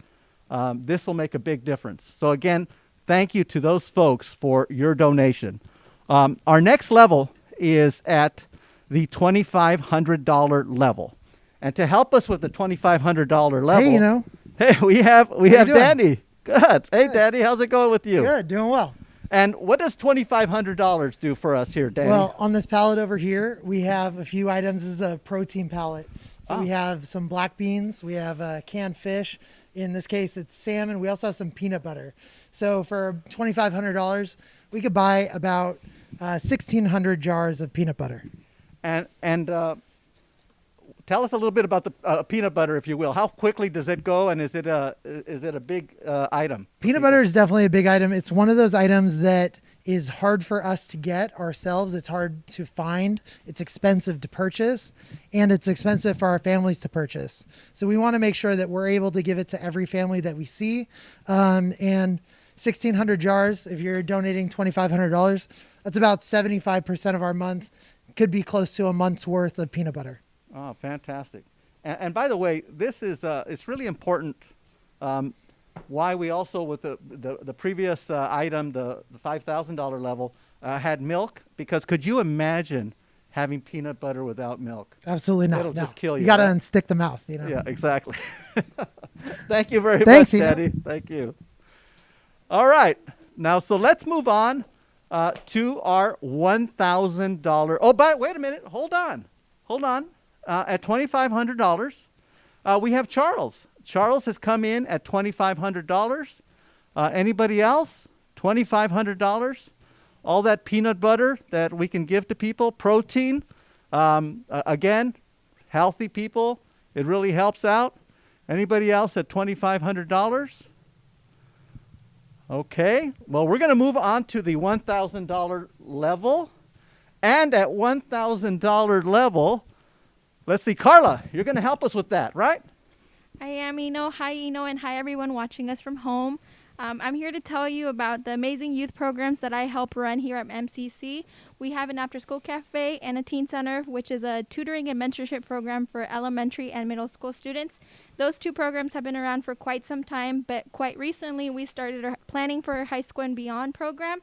This will make a big difference. So again, thank you to those folks for your donation. Our next level is at the $2,500 level. And to help us with the $2,500 level, hey, we have Danny. Good. Hey, Danny, how's it going with you? Good, doing well. And what does $2,500 do for us here, Danny? Well, on this pallet over here, we have a few items. This is a protein pallet. So we have some black beans. We have canned fish. In this case, it's salmon. We also have some peanut butter. So for $2,500, we could buy about 1,600 jars of peanut butter. And tell us a little bit about the peanut butter, if you will. How quickly does it go, and is it a big item? Peanut butter is definitely a big item. It's one of those items that is hard for us to get ourselves. It's hard to find. It's expensive to purchase, and it's expensive for our families to purchase. So we want to make sure that we're able to give it to every family that we see. And 1,600 jars, if you're donating $2,500, that's about 75% of our month. could be close to a month's worth of peanut butter. Oh, fantastic. And by the way, this is, it's really important why we also, with the previous item, the $5,000 level, had milk, because could you imagine having peanut butter without milk? Absolutely not. It'll no. just kill you. You got to right? unstick the mouth, you know. Yeah, exactly. Thank you very Thanks, much, Ina. Daddy. Thank you. All right. Now, so let's move on to our $1,000. Oh, wait a minute. Hold on. At $2,500, we have Charles. Charles has come in at $2,500. Anybody else? $2,500. All that peanut butter that we can give to people, protein. Again, healthy people. It really helps out. Anybody else at $2,500? Okay. Well, we're going to move on to the $1,000 level. And at $1,000 level, let's see, Carla, you're going to help us with that, right? I am Eno. Hi, Eno, and hi, everyone watching us from home. I'm here to tell you about the amazing youth programs that I help run here at MCC. We have an after-school cafe and a teen center, which is a tutoring and mentorship program for elementary and middle school students. Those two programs have been around for quite some time, but quite recently we started planning for our high school and beyond program.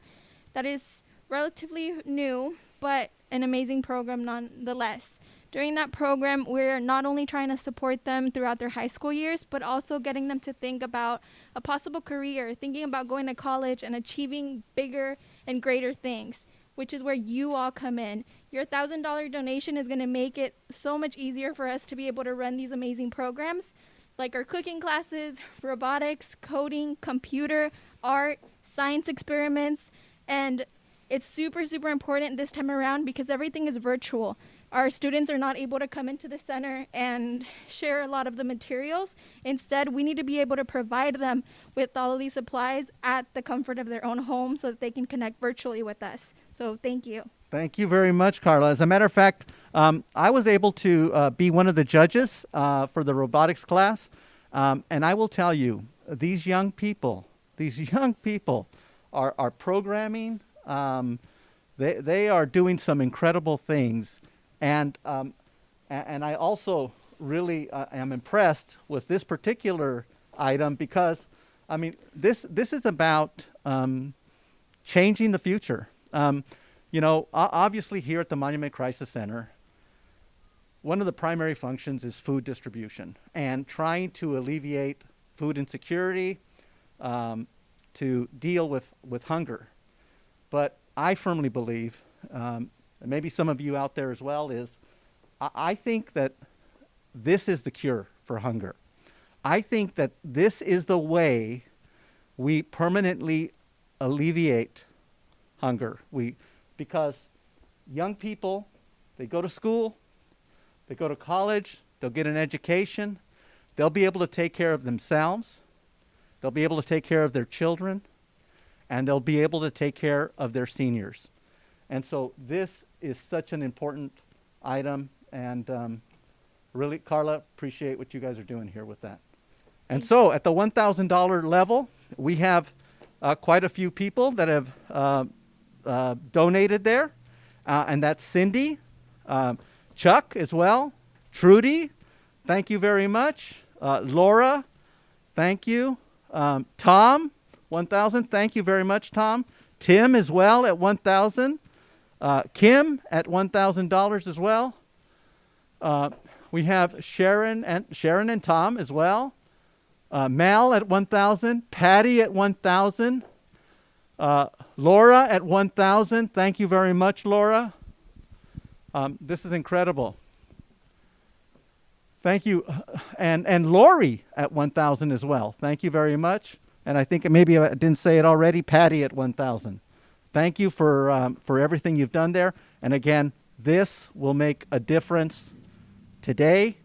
That is relatively new, but an amazing program nonetheless. During that program, we're not only trying to support them throughout their high school years, but also getting them to think about a possible career, thinking about going to college and achieving bigger and greater things, which is where you all come in. Your $1,000 donation is going to make it so much easier for us to be able to run these amazing programs, like our cooking classes, robotics, coding, computer, art, science experiments, and it's super, super important this time around because everything is virtual. Our students are not able to come into the center and share a lot of the materials. Instead, we need to be able to provide them with all of these supplies at the comfort of their own home so that they can connect virtually with us. So thank you. Thank you very much, Carla. As a matter of fact, I was able to be one of the judges for the robotics class. And I will tell you, these young people are programming. They are doing some incredible things. And I also really am impressed with this particular item because, I mean, this is about changing the future. You know, obviously here at the Monument Crisis Center, one of the primary functions is food distribution and trying to alleviate food insecurity, to deal with hunger. But I firmly believe, and maybe some of you out there as well, is I think that this is the cure for hunger. I think that this is the way we permanently alleviate hunger. Because young people, they go to school, they go to college, they'll get an education, they'll be able to take care of themselves, they'll be able to take care of their children, and they'll be able to take care of their seniors. And so this is such an important item, and really, Carla, appreciate what you guys are doing here with that. And so at the $1,000 level, we have quite a few people that have donated there, and that's Cindy, Chuck as well, Trudy, thank you very much, Laura, thank you, Tom, 1,000, thank you very much, Tom, Tim as well at 1,000. Kim at $1,000 as well. We have Sharon and Tom as well. Mel at 1,000. Patty at 1,000. Laura at 1,000. Thank you very much, Laura. This is incredible. Thank you. And Lori at 1,000 as well. Thank you very much. And I think maybe I didn't say it already, Patty at 1,000. Thank you for everything you've done there. And again, this will make a difference today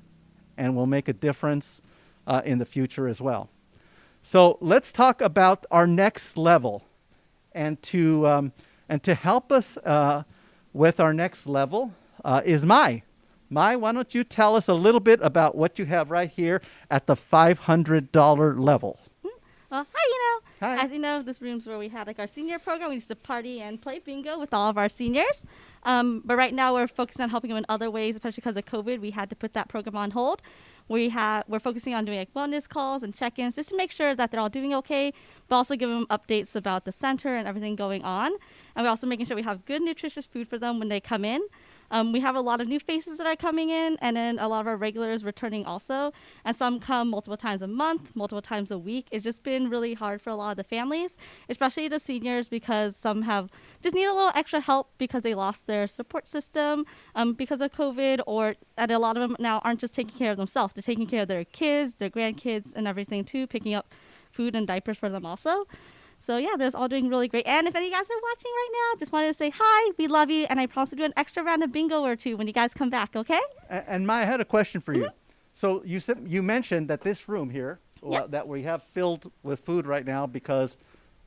and will make a difference in the future as well. So let's talk about our next level. And to help us with our next level is Mai. Mai, why don't you tell us a little bit about what you have right here at the $500 level? Well, hi, you know. Hi. As you know, this room's where we had like our senior program. We used to party and play bingo with all of our seniors. But right now we're focusing on helping them in other ways, especially because of COVID. We had to put that program on hold. We're focusing on doing like wellness calls and check-ins just to make sure that they're all doing okay, but also giving them updates about the center and everything going on. And we're also making sure we have good, nutritious food for them when they come in. We have a lot of new faces that are coming in, and then a lot of our regulars returning also. And some come multiple times a month, multiple times a week. It's just been really hard for a lot of the families, especially the seniors, because some have just need a little extra help because they lost their support system because of COVID, and a lot of them now aren't just taking care of themselves. They're taking care of their kids, their grandkids, and everything too, picking up food and diapers for them also. So yeah, they're all doing really great. And if any of you guys are watching right now, just wanted to say hi, we love you, and I promise to do an extra round of bingo or two when you guys come back, okay? And Maya, I had a question for you. So you mentioned that this room here, that we have filled with food right now because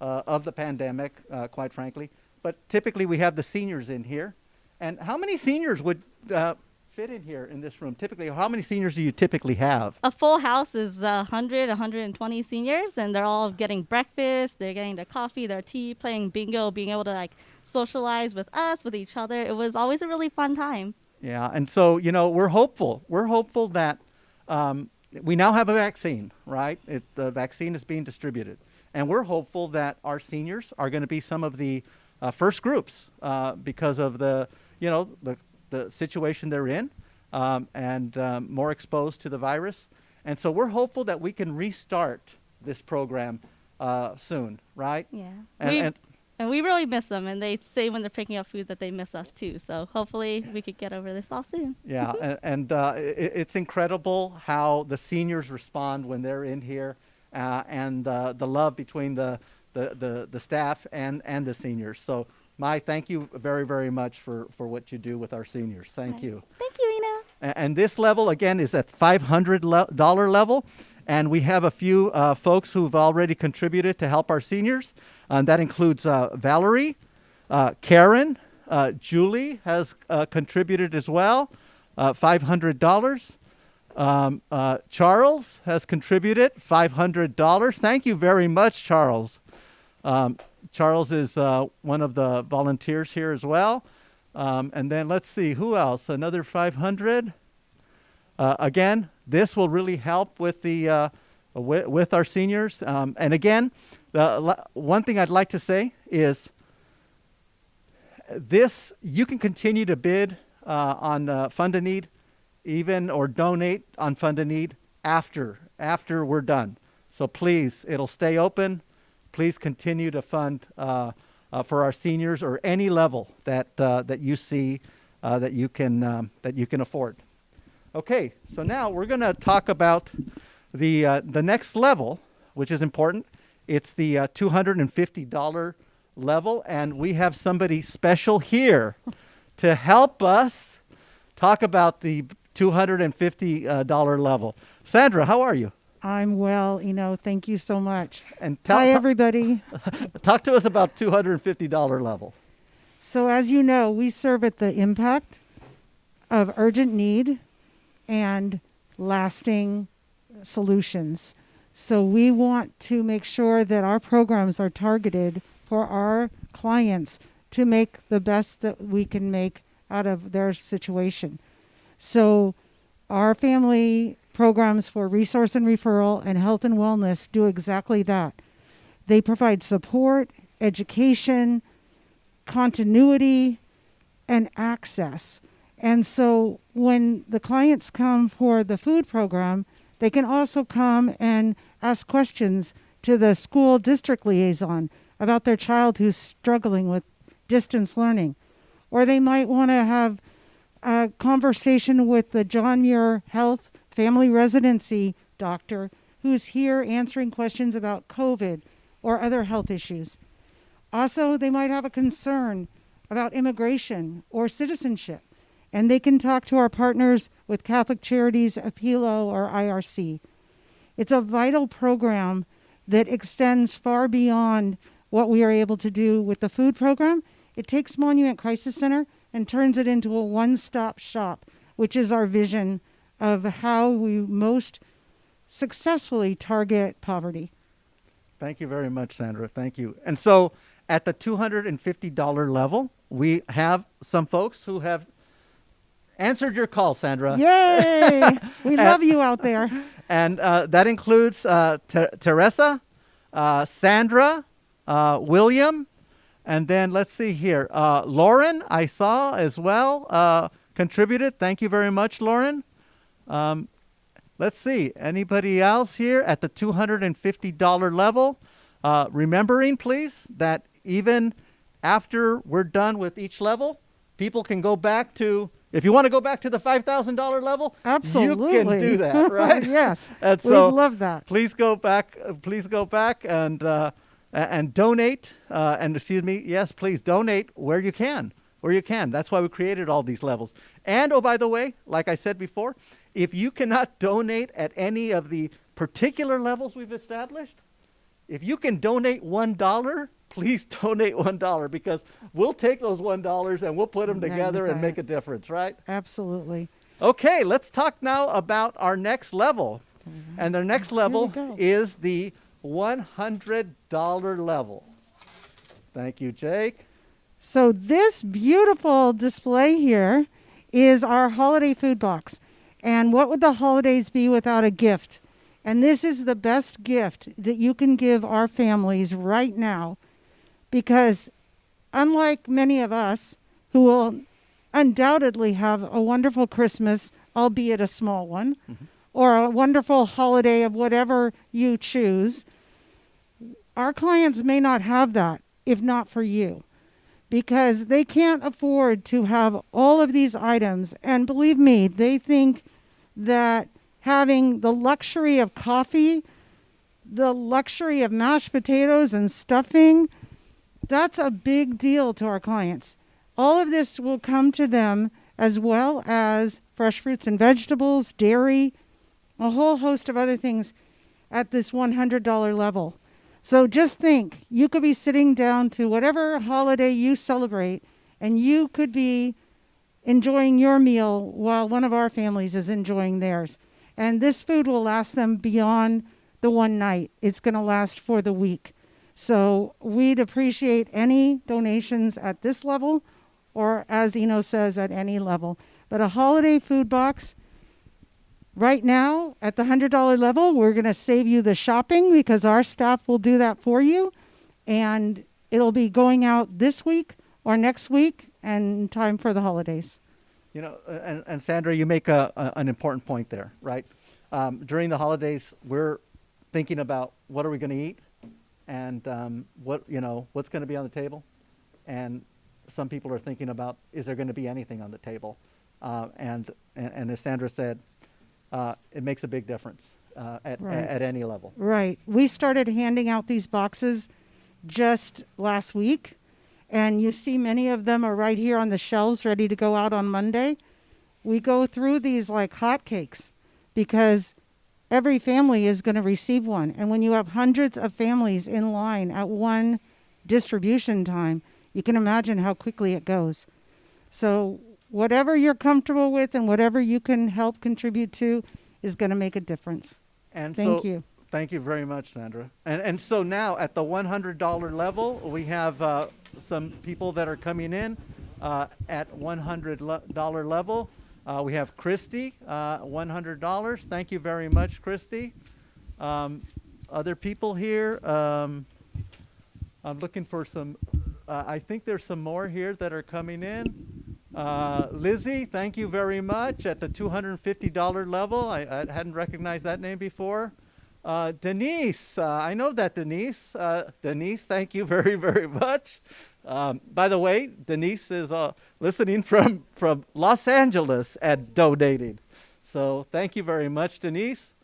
of the pandemic, quite frankly, but typically we have the seniors in here. And how many seniors would fit in here in this room? Typically, how many seniors do you typically have? A full house is 100, 120 seniors, and they're all getting breakfast, they're getting their coffee, their tea, playing bingo, being able to like socialize with us, with each other. It was always a really fun time. Yeah, and so, we're hopeful. We're hopeful that we now have a vaccine, right? The vaccine is being distributed. And we're hopeful that our seniors are going to be some of the first groups because of the situation they're in and more exposed to the virus. And so we're hopeful that we can restart this program soon, right? Yeah. And we really miss them, and they say when they're picking up food that they miss us too. So hopefully we could get over this all soon. Yeah, and it's incredible how the seniors respond when they're in here, and the love between the staff and the seniors. So Mai, thank you very, very much for what you do with our seniors. Thank you. Thank you, Ina. And this level, again, is at $500 level. And we have a few folks who've already contributed to help our seniors. That includes Valerie, Karen, Julie has contributed as well, $500. Charles has contributed $500. Thank you very much, Charles. Charles is one of the volunteers here as well. And then let's see, who else? Another 500. Again, this will really help with the with our seniors. And again, one thing I'd like to say is this: you can continue to bid on Fund a Need, even or donate on Fund a Need after we're done. So please, it'll stay open. Please continue to fund for our seniors or any level that you see that you can afford. Okay, so now we're going to talk about the next level, which is important. It's the $250 level, and we have somebody special here to help us talk about the $250 level. Sandra, how are you? I'm well, thank you so much. And hi, everybody. Talk to us about $250 level. So as you know, we serve at the impact of urgent need and lasting solutions. So we want to make sure that our programs are targeted for our clients to make the best that we can make out of their situation. So our family programs for resource and referral and health and wellness do exactly that. They provide support, education, continuity, and access. And so when the clients come for the food program, they can also come and ask questions to the school district liaison about their child who's struggling with distance learning. Or they might want to have a conversation with the John Muir Health Family Residency doctor who's here answering questions about COVID or other health issues. Also, they might have a concern about immigration or citizenship, and they can talk to our partners with Catholic Charities, Apilo, or IRC. It's a vital program that extends far beyond what we are able to do with the food program. It takes Monument Crisis Center and turns it into a one-stop shop, which is our vision of how we most successfully target poverty. Thank you very much, Sandra. Thank you. And so at the $250 level, we have some folks who have answered your call, Sandra. Yay! We love you out there. And that includes Teresa, Sandra, William, and then let's see here. Lauren, I saw as well, contributed. Thank you very much, Lauren. Let's see. Anybody else here at the $250 level? Remembering, please, that even after we're done with each level, people can go back to, if you want to go back to the $5,000 level, Absolutely. you can do that, right? Yes. And so we love that. Please go back and donate. And excuse me, yes, please donate where you can. Where you can. That's why we created all these levels. And oh, by the way, like I said before, if you cannot donate at any of the particular levels we've established, if you can donate $1, please donate $1, because we'll take those $1 and we'll put them together and make a difference, right? Absolutely. Okay, let's talk now about our next level. And our next level is the $100 level. Thank you, Jake. So this beautiful display here is our holiday food box. And what would the holidays be without a gift? And this is the best gift that you can give our families right now, because unlike many of us who will undoubtedly have a wonderful Christmas, albeit a small one, or a wonderful holiday of whatever you choose, our clients may not have that if not for you, because they can't afford to have all of these items. And believe me, they think that having the luxury of coffee, the luxury of mashed potatoes and stuffing, that's a big deal to our clients. All of this will come to them, as well as fresh fruits and vegetables, dairy, a whole host of other things at this $100 level. So just think, you could be sitting down to whatever holiday you celebrate, and you could be enjoying your meal while one of our families is enjoying theirs. And this food will last them beyond the one night. It's going to last for the week. So we'd appreciate any donations at this level, or as Eno says, at any level. But a holiday food box, right now at the $100 level, we're going to save you the shopping, because our staff will do that for you. And it'll be going out this week or next week, and in time for the holidays. You know, and Sandra, you make an important point there, right? During the holidays, we're thinking about what are we going to eat, and what's going to be on the table, and some people are thinking about, is there going to be anything on the table? And as Sandra said, it makes a big difference at any level. Right. We started handing out these boxes just last week. And you see many of them are right here on the shelves ready to go out on Monday. We go through these like hotcakes, because every family is going to receive one. And when you have hundreds of families in line at one distribution time, you can imagine how quickly it goes. So whatever you're comfortable with and whatever you can help contribute to is going to make a difference. And Thank you. Thank you very much, Sandra. And so now at the $100 level, we have some people that are coming in at $100 level. We have Christy, $100. Thank you very much, Christy. Other people here. I'm looking for some, I think there's some more here that are coming in. Lizzie, thank you very much at the $250 level. I hadn't recognized that name before. Denise, I know that Denise. Denise, thank you very, very much. By the way, Denise is listening from Los Angeles and donating. So thank you very much, Denise.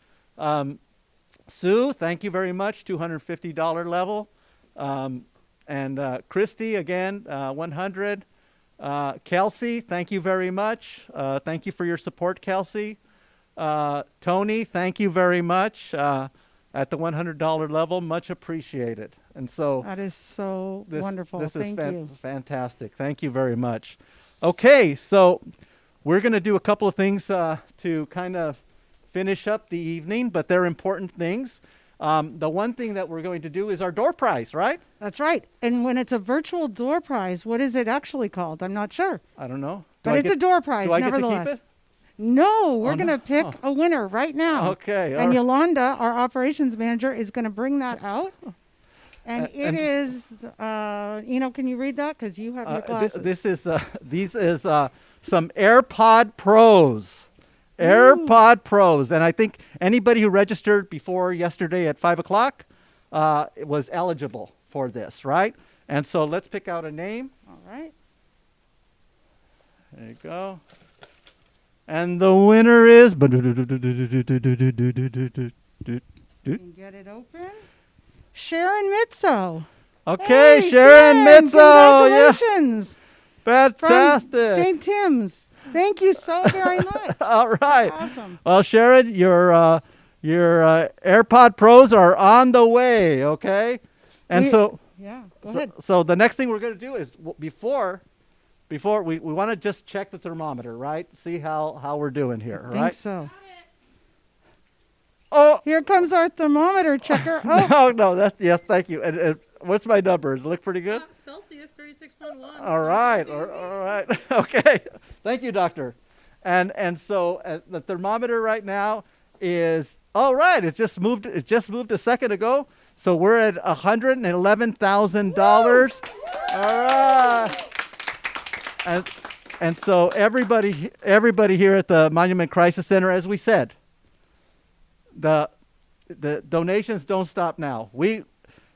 Sue, thank you very much, $250 level. And Christy, again, 100. Kelsey, thank you very much. Thank you for your support, Kelsey. Tony, thank you very much at the $100 level. Much appreciated. And so that is so wonderful. This Thank you. Fantastic. Thank you very much. Okay, so we're going to do a couple of things to kind of finish up the evening, but they're important things. The one thing that we're going to do is our door prize, right? That's right. And when it's a virtual door prize, what is it actually called? I'm not sure. I don't know. But it's a door prize, do I nevertheless. Get to keep it? No, we're Oh, going no. to pick a winner right now. Okay. And Yolanda, our operations manager, is going to bring that out. And it is, can you read that? Because you have your glasses. These is some AirPod Pros. AirPod Pros. And I think anybody who registered before yesterday at 5 o'clock was eligible for this, right? And so let's pick out a name. All right. There you go. And the winner is... Get it open. Sharon Mitzo. Okay, Hey, Sharon Mitzo. Congratulations. Yeah. Fantastic. From St. Tim's. Thank you so very much. All right. That's awesome. Well, Sharon, your AirPod Pros are on the way, okay? And Go ahead. So the next thing we're going to do is before we want to just check the thermometer, right? See how we're doing here, I right? think so. Oh, here comes our thermometer checker. Oh. No, yes, thank you. And what's my numbers? Look pretty good? Celsius 36.1. All right. Okay. Thank you, doctor. And so the thermometer right now is all right. It just moved a second ago. So we're at $111,000. All right. And so everybody here at the Monument Crisis Center, as we said, the donations don't stop now.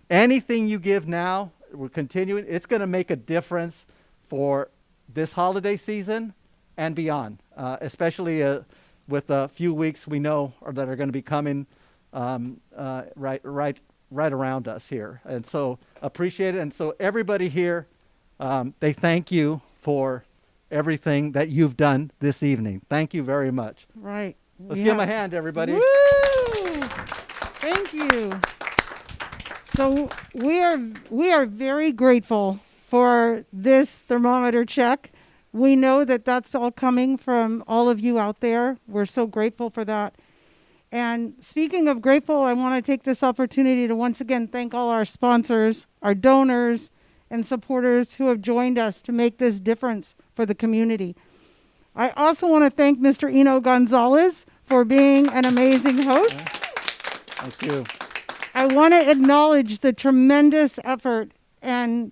Anything you give now, we're continuing. It's going to make a difference for this holiday season and beyond, especially with a few weeks we know that are going to be coming right around us here. And so appreciate it. And so everybody here, they thank you for everything that you've done this evening. Thank you very much. Right. Let's give them a hand, everybody. Woo! Thank you. So we are very grateful for this thermometer check. We know that that's all coming from all of you out there. We're so grateful for that. And speaking of grateful, I want to take this opportunity to once again thank all our sponsors, our donors, and supporters who have joined us to make this difference for the community. I also want to thank Mr. Eno Gonzalez for being an amazing host. Thank you. I want to acknowledge the tremendous effort and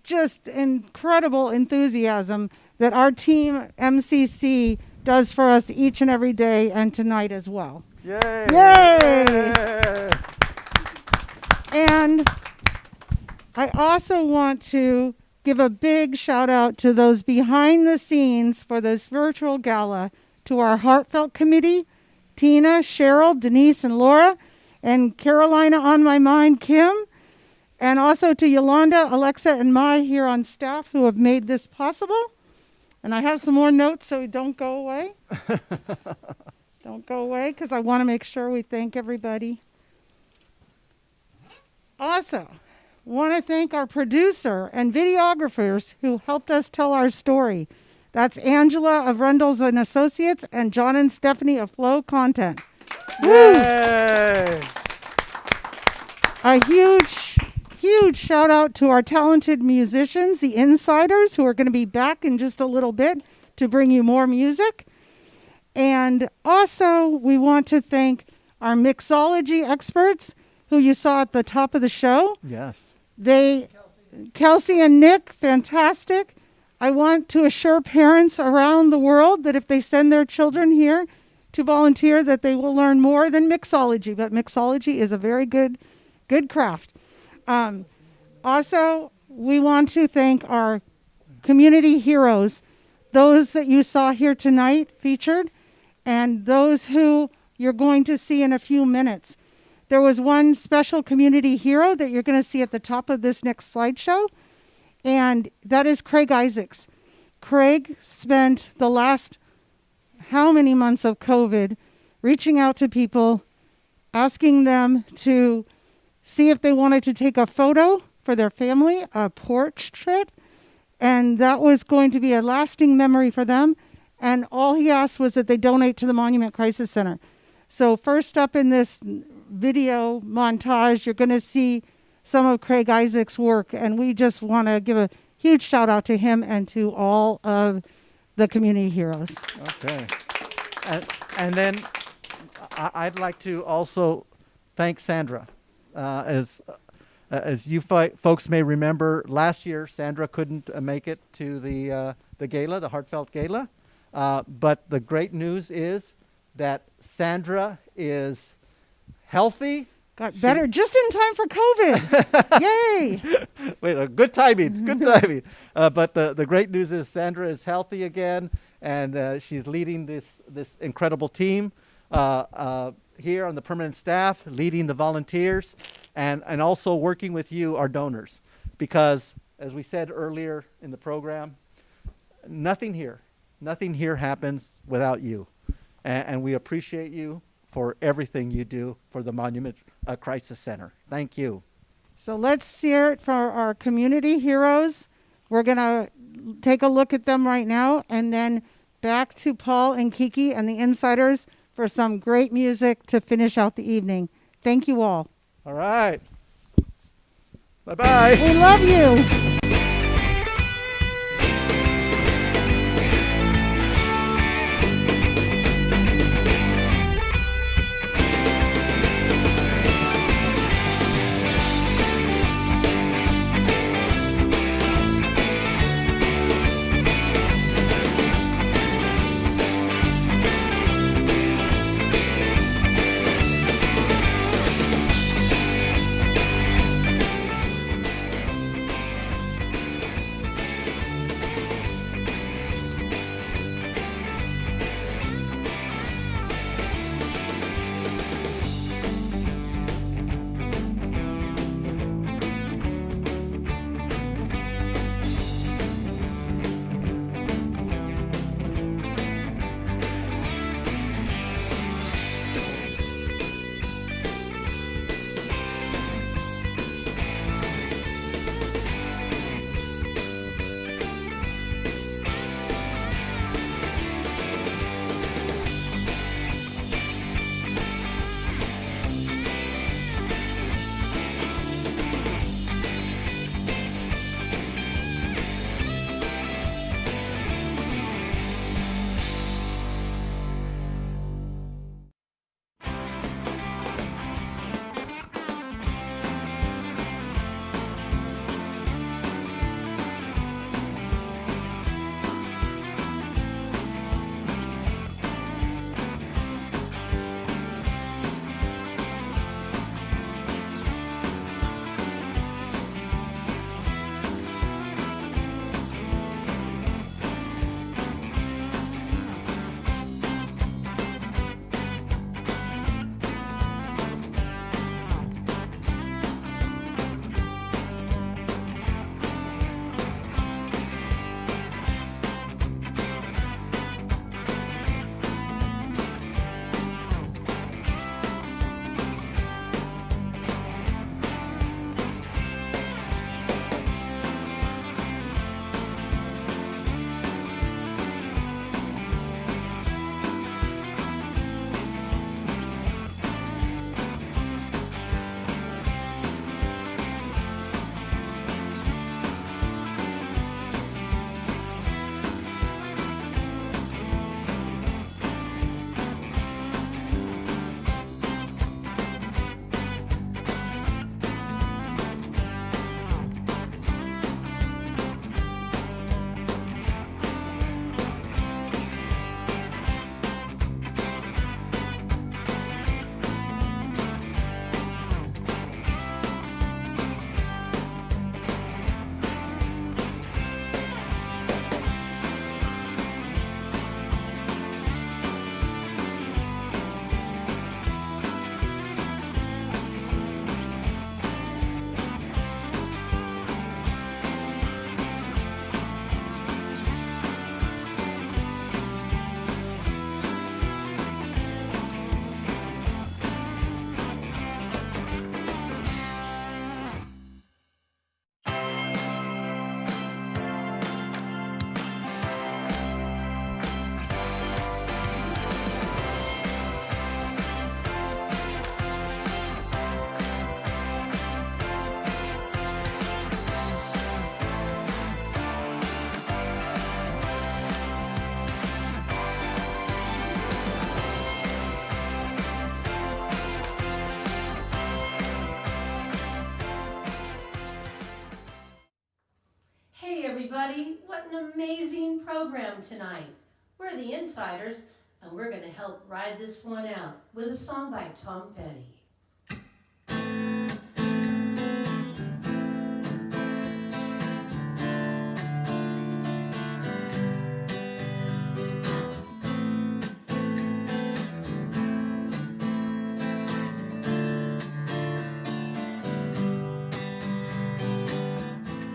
just incredible enthusiasm that our team, MCC, does for us each and every day and tonight as well. Yay! Yay! And I also want to give a big shout out to those behind the scenes for this virtual gala, to our Heartfelt committee, Tina, Cheryl, Denise, and Laura, and Carolina on my mind, Kim, and also to Yolanda, Alexa, and Mai here on staff who have made this possible. And I have some more notes, so don't go away. Don't go away, because I want to make sure we thank everybody. Also, want to thank our producer and videographers who helped us tell our story. That's Angela of Rundles and Associates and John and Stephanie of Flow Content. Yay! A huge shout out to our talented musicians, the Insiders, who are going to be back in just a little bit to bring you more music. And also, we want to thank our mixology experts who you saw at the top of the show. Yes. Kelsey and Nick, fantastic. I want to assure parents around the world that if they send their children here to volunteer, that they will learn more than mixology. But mixology is a very good craft. Also, we want to thank our community heroes, those that you saw here tonight featured, and those who you're going to see in a few minutes. There was one special community hero that you're going to see at the top of this next slideshow, and that is Craig Isaacs. Craig spent the last how many months of COVID reaching out to people, asking them to see if they wanted to take a photo for their family, a portrait, and that was going to be a lasting memory for them. And all he asked was that they donate to the Monument Crisis Center. So first up in this video montage, you're going to see some of Craig Isaac's work, and we just want to give a huge shout out to him and to all of the community heroes. Okay. And then I'd like to also thank Sandra. As you folks may remember, last year Sandra couldn't make it to the gala, the Heartfelt Gala. But the great news is that Sandra is healthy. Got better just in time for COVID. Yay! Wait, good timing, good timing. But the great news is Sandra is healthy again, and she's leading this incredible team here on the permanent staff, leading the volunteers, and also working with you, our donors. Because, as we said earlier in the program, nothing here happens without you. And we appreciate you for everything you do for the Monument Crisis Center. Thank you. So let's hear it for our community heroes. We're going to take a look at them right now, and then back to Paul and Kiki and the Insiders for some great music to finish out the evening. Thank you all. All right. Bye-bye. We love you. everybody. What an amazing program tonight. We're the Insiders, and we're going to help ride this one out with a song by Tom Petty.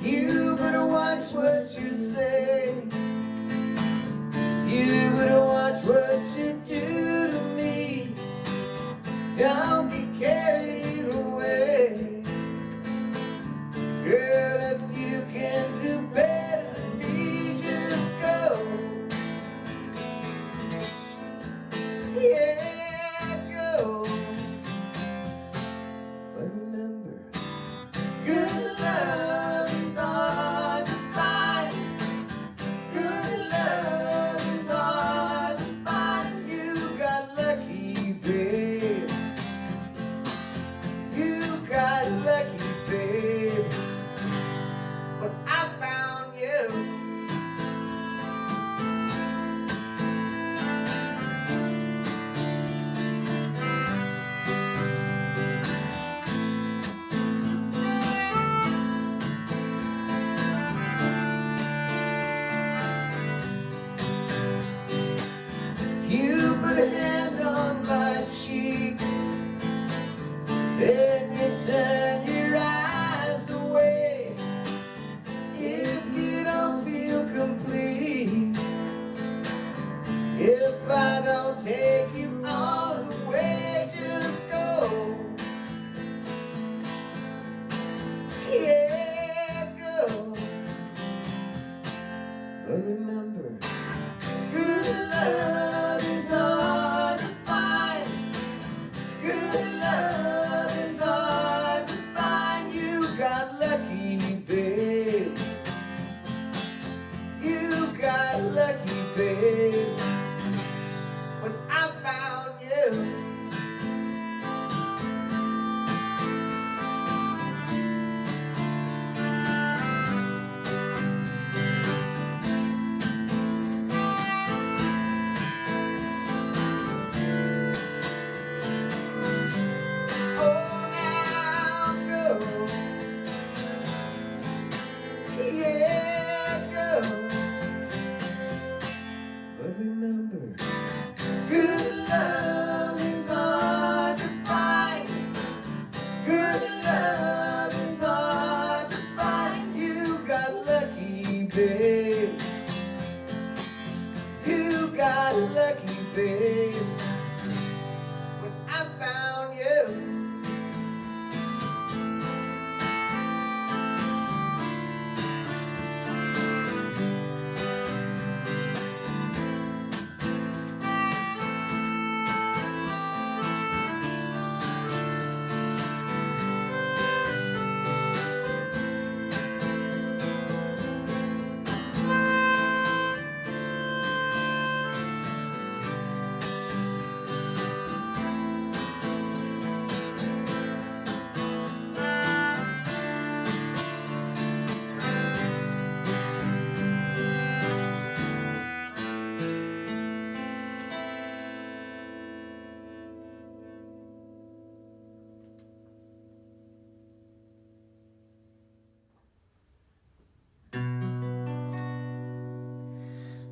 You better watch what you say. You better watch what you do to me. Don't be carried away. Girl, if you can do better than me, just go. Yeah, go. But remember, good love is hard to find. Good love is hard to find. You got lucky, babe. You got lucky, babe. But I found you. You put a hand on my cheek, then you turn your eyes away. If you don't feel complete, if I don't take you all the way, just go. Yeah, go. But remember, good love is hard to find. Good love is hard to find. You got lucky, babe. You got lucky, babe. When I found you. Oh, now go. Yeah, go. But remember, good love is hard to find. Good love is hard to find. You got lucky, babe. You got lucky, babe. When I found you.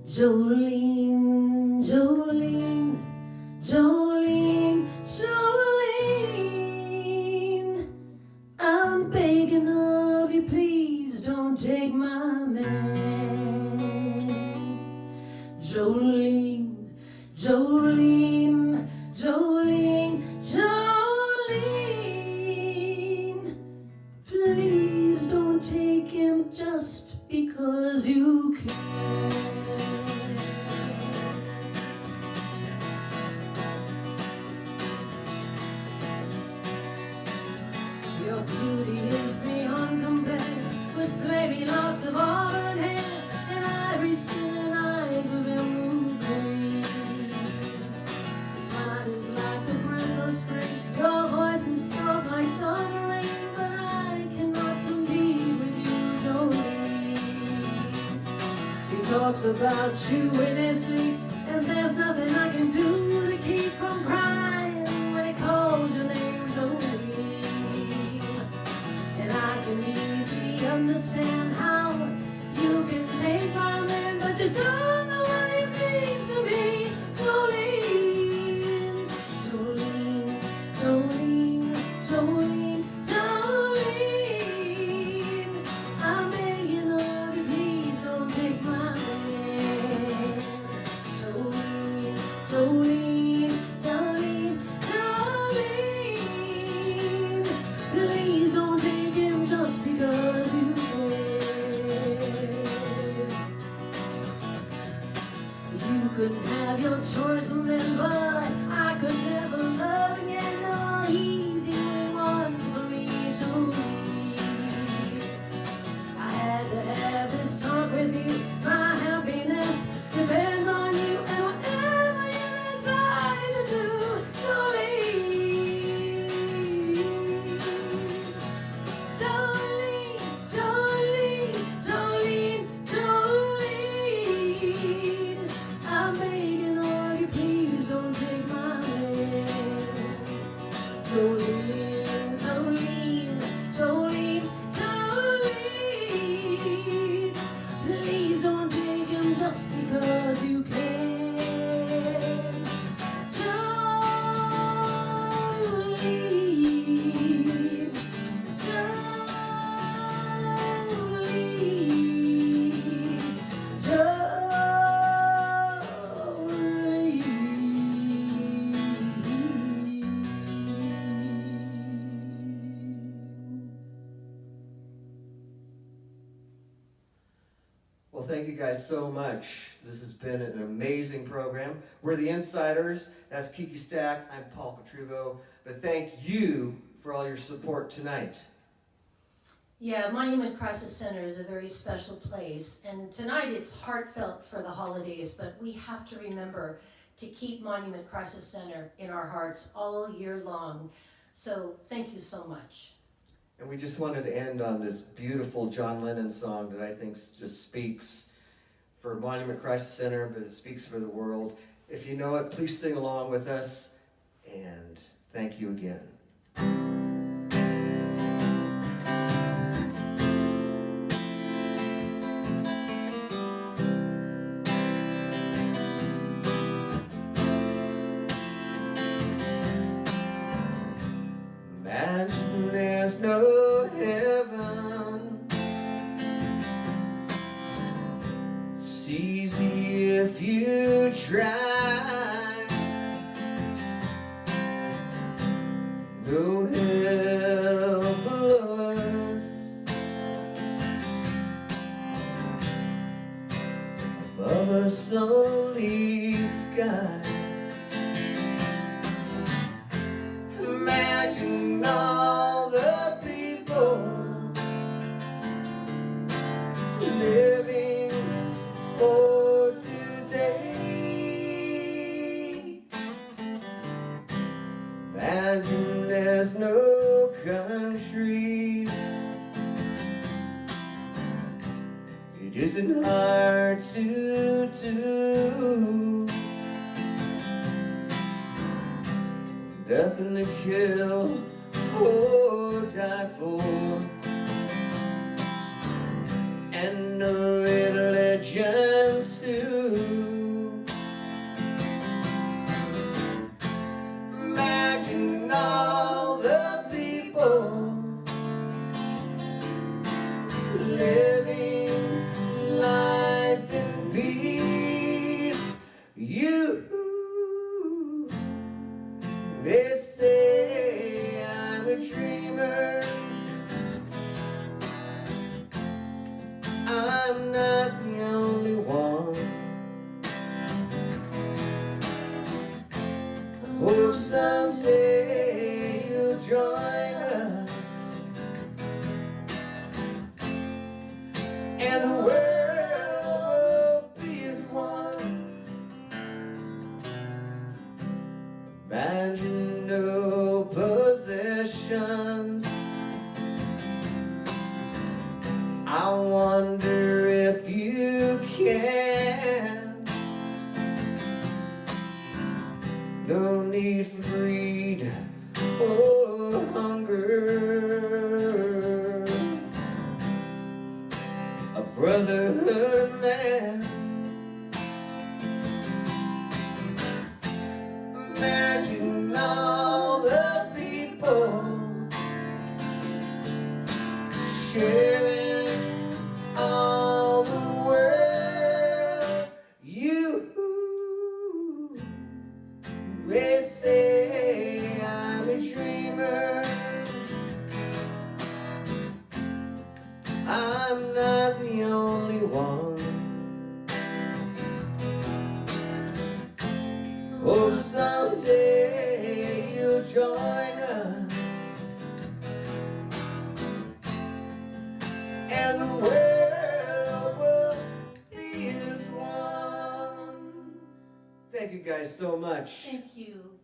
Jolene, Jolene, Jolene, Jolene, I'm begging of you, please don't take my man. Jolene, Jolene, Jolene, Jolene, please don't take him just because you can. Your beauty is beyond compare, with flaming locks of auburn hair and ivory skin eyes of emerald green. Smile is like the breath of spring, your voice is soft like summer rain, but I cannot compete with you, Jolene. talks about you in his sleep, and there's nothing I can do to keep from crying when he calls your name, Jolene. And I can easily understand how you can take my man, but you don't know what it means to me, Jolene. Jolene, Jolene, Jolene, Jolene. I'm begging of you, please don't take my man. Jolene, Jolene, Jolene, Jolene. Please don't take him just because you can. You couldn't have your choice of men, but I could never love again. No, he's the only one for me, Jolene. I had to have this talk with you. My happiness depends on you, and whatever you decide to do, Jolene. Jolene, Jolene, Jolene, Jolene. I'm begging of you, please don't take my man. Jolene, Jolene, Jolene, Jolene. Please don't take him just because you can. Jolene, Jolene, Well, thank you guys so much. This has been an amazing program. We're the Insiders. That's Kiki Stack. I'm Paul Cotruvo. But thank you for all your support tonight. Yeah, Monument Crisis Center is a very special place, and tonight it's heartfelt for the holidays, but we have to remember to keep Monument Crisis Center in our hearts all year long. So thank you so much. And we just wanted to end on this beautiful John Lennon song that I think just speaks for Monument Crisis Center, but it speaks for the world. If you know it, please sing along with us, and thank you again. Imagine there's no heaven. It's easy if you try. No hell below us. Above us only sky. Imagine all the people living for today. Imagine there's no countries. It isn't hard to do. Nothing to kill or die for, and no religion too. Imagine all the people living life in peace. You They say I'm a dreamer. I'm not the only one. Hope someday you'll join us, and the world will be as one. Imagine no possessions. I wonder if you can. be freed. Oh, hunger, a brotherhood of man. Imagine all the people sharing all the world. You may say I'm a dreamer, I'm not the only one. Oh, someday you'll join us, and the world will be as one. Thank you guys so much. Thank you.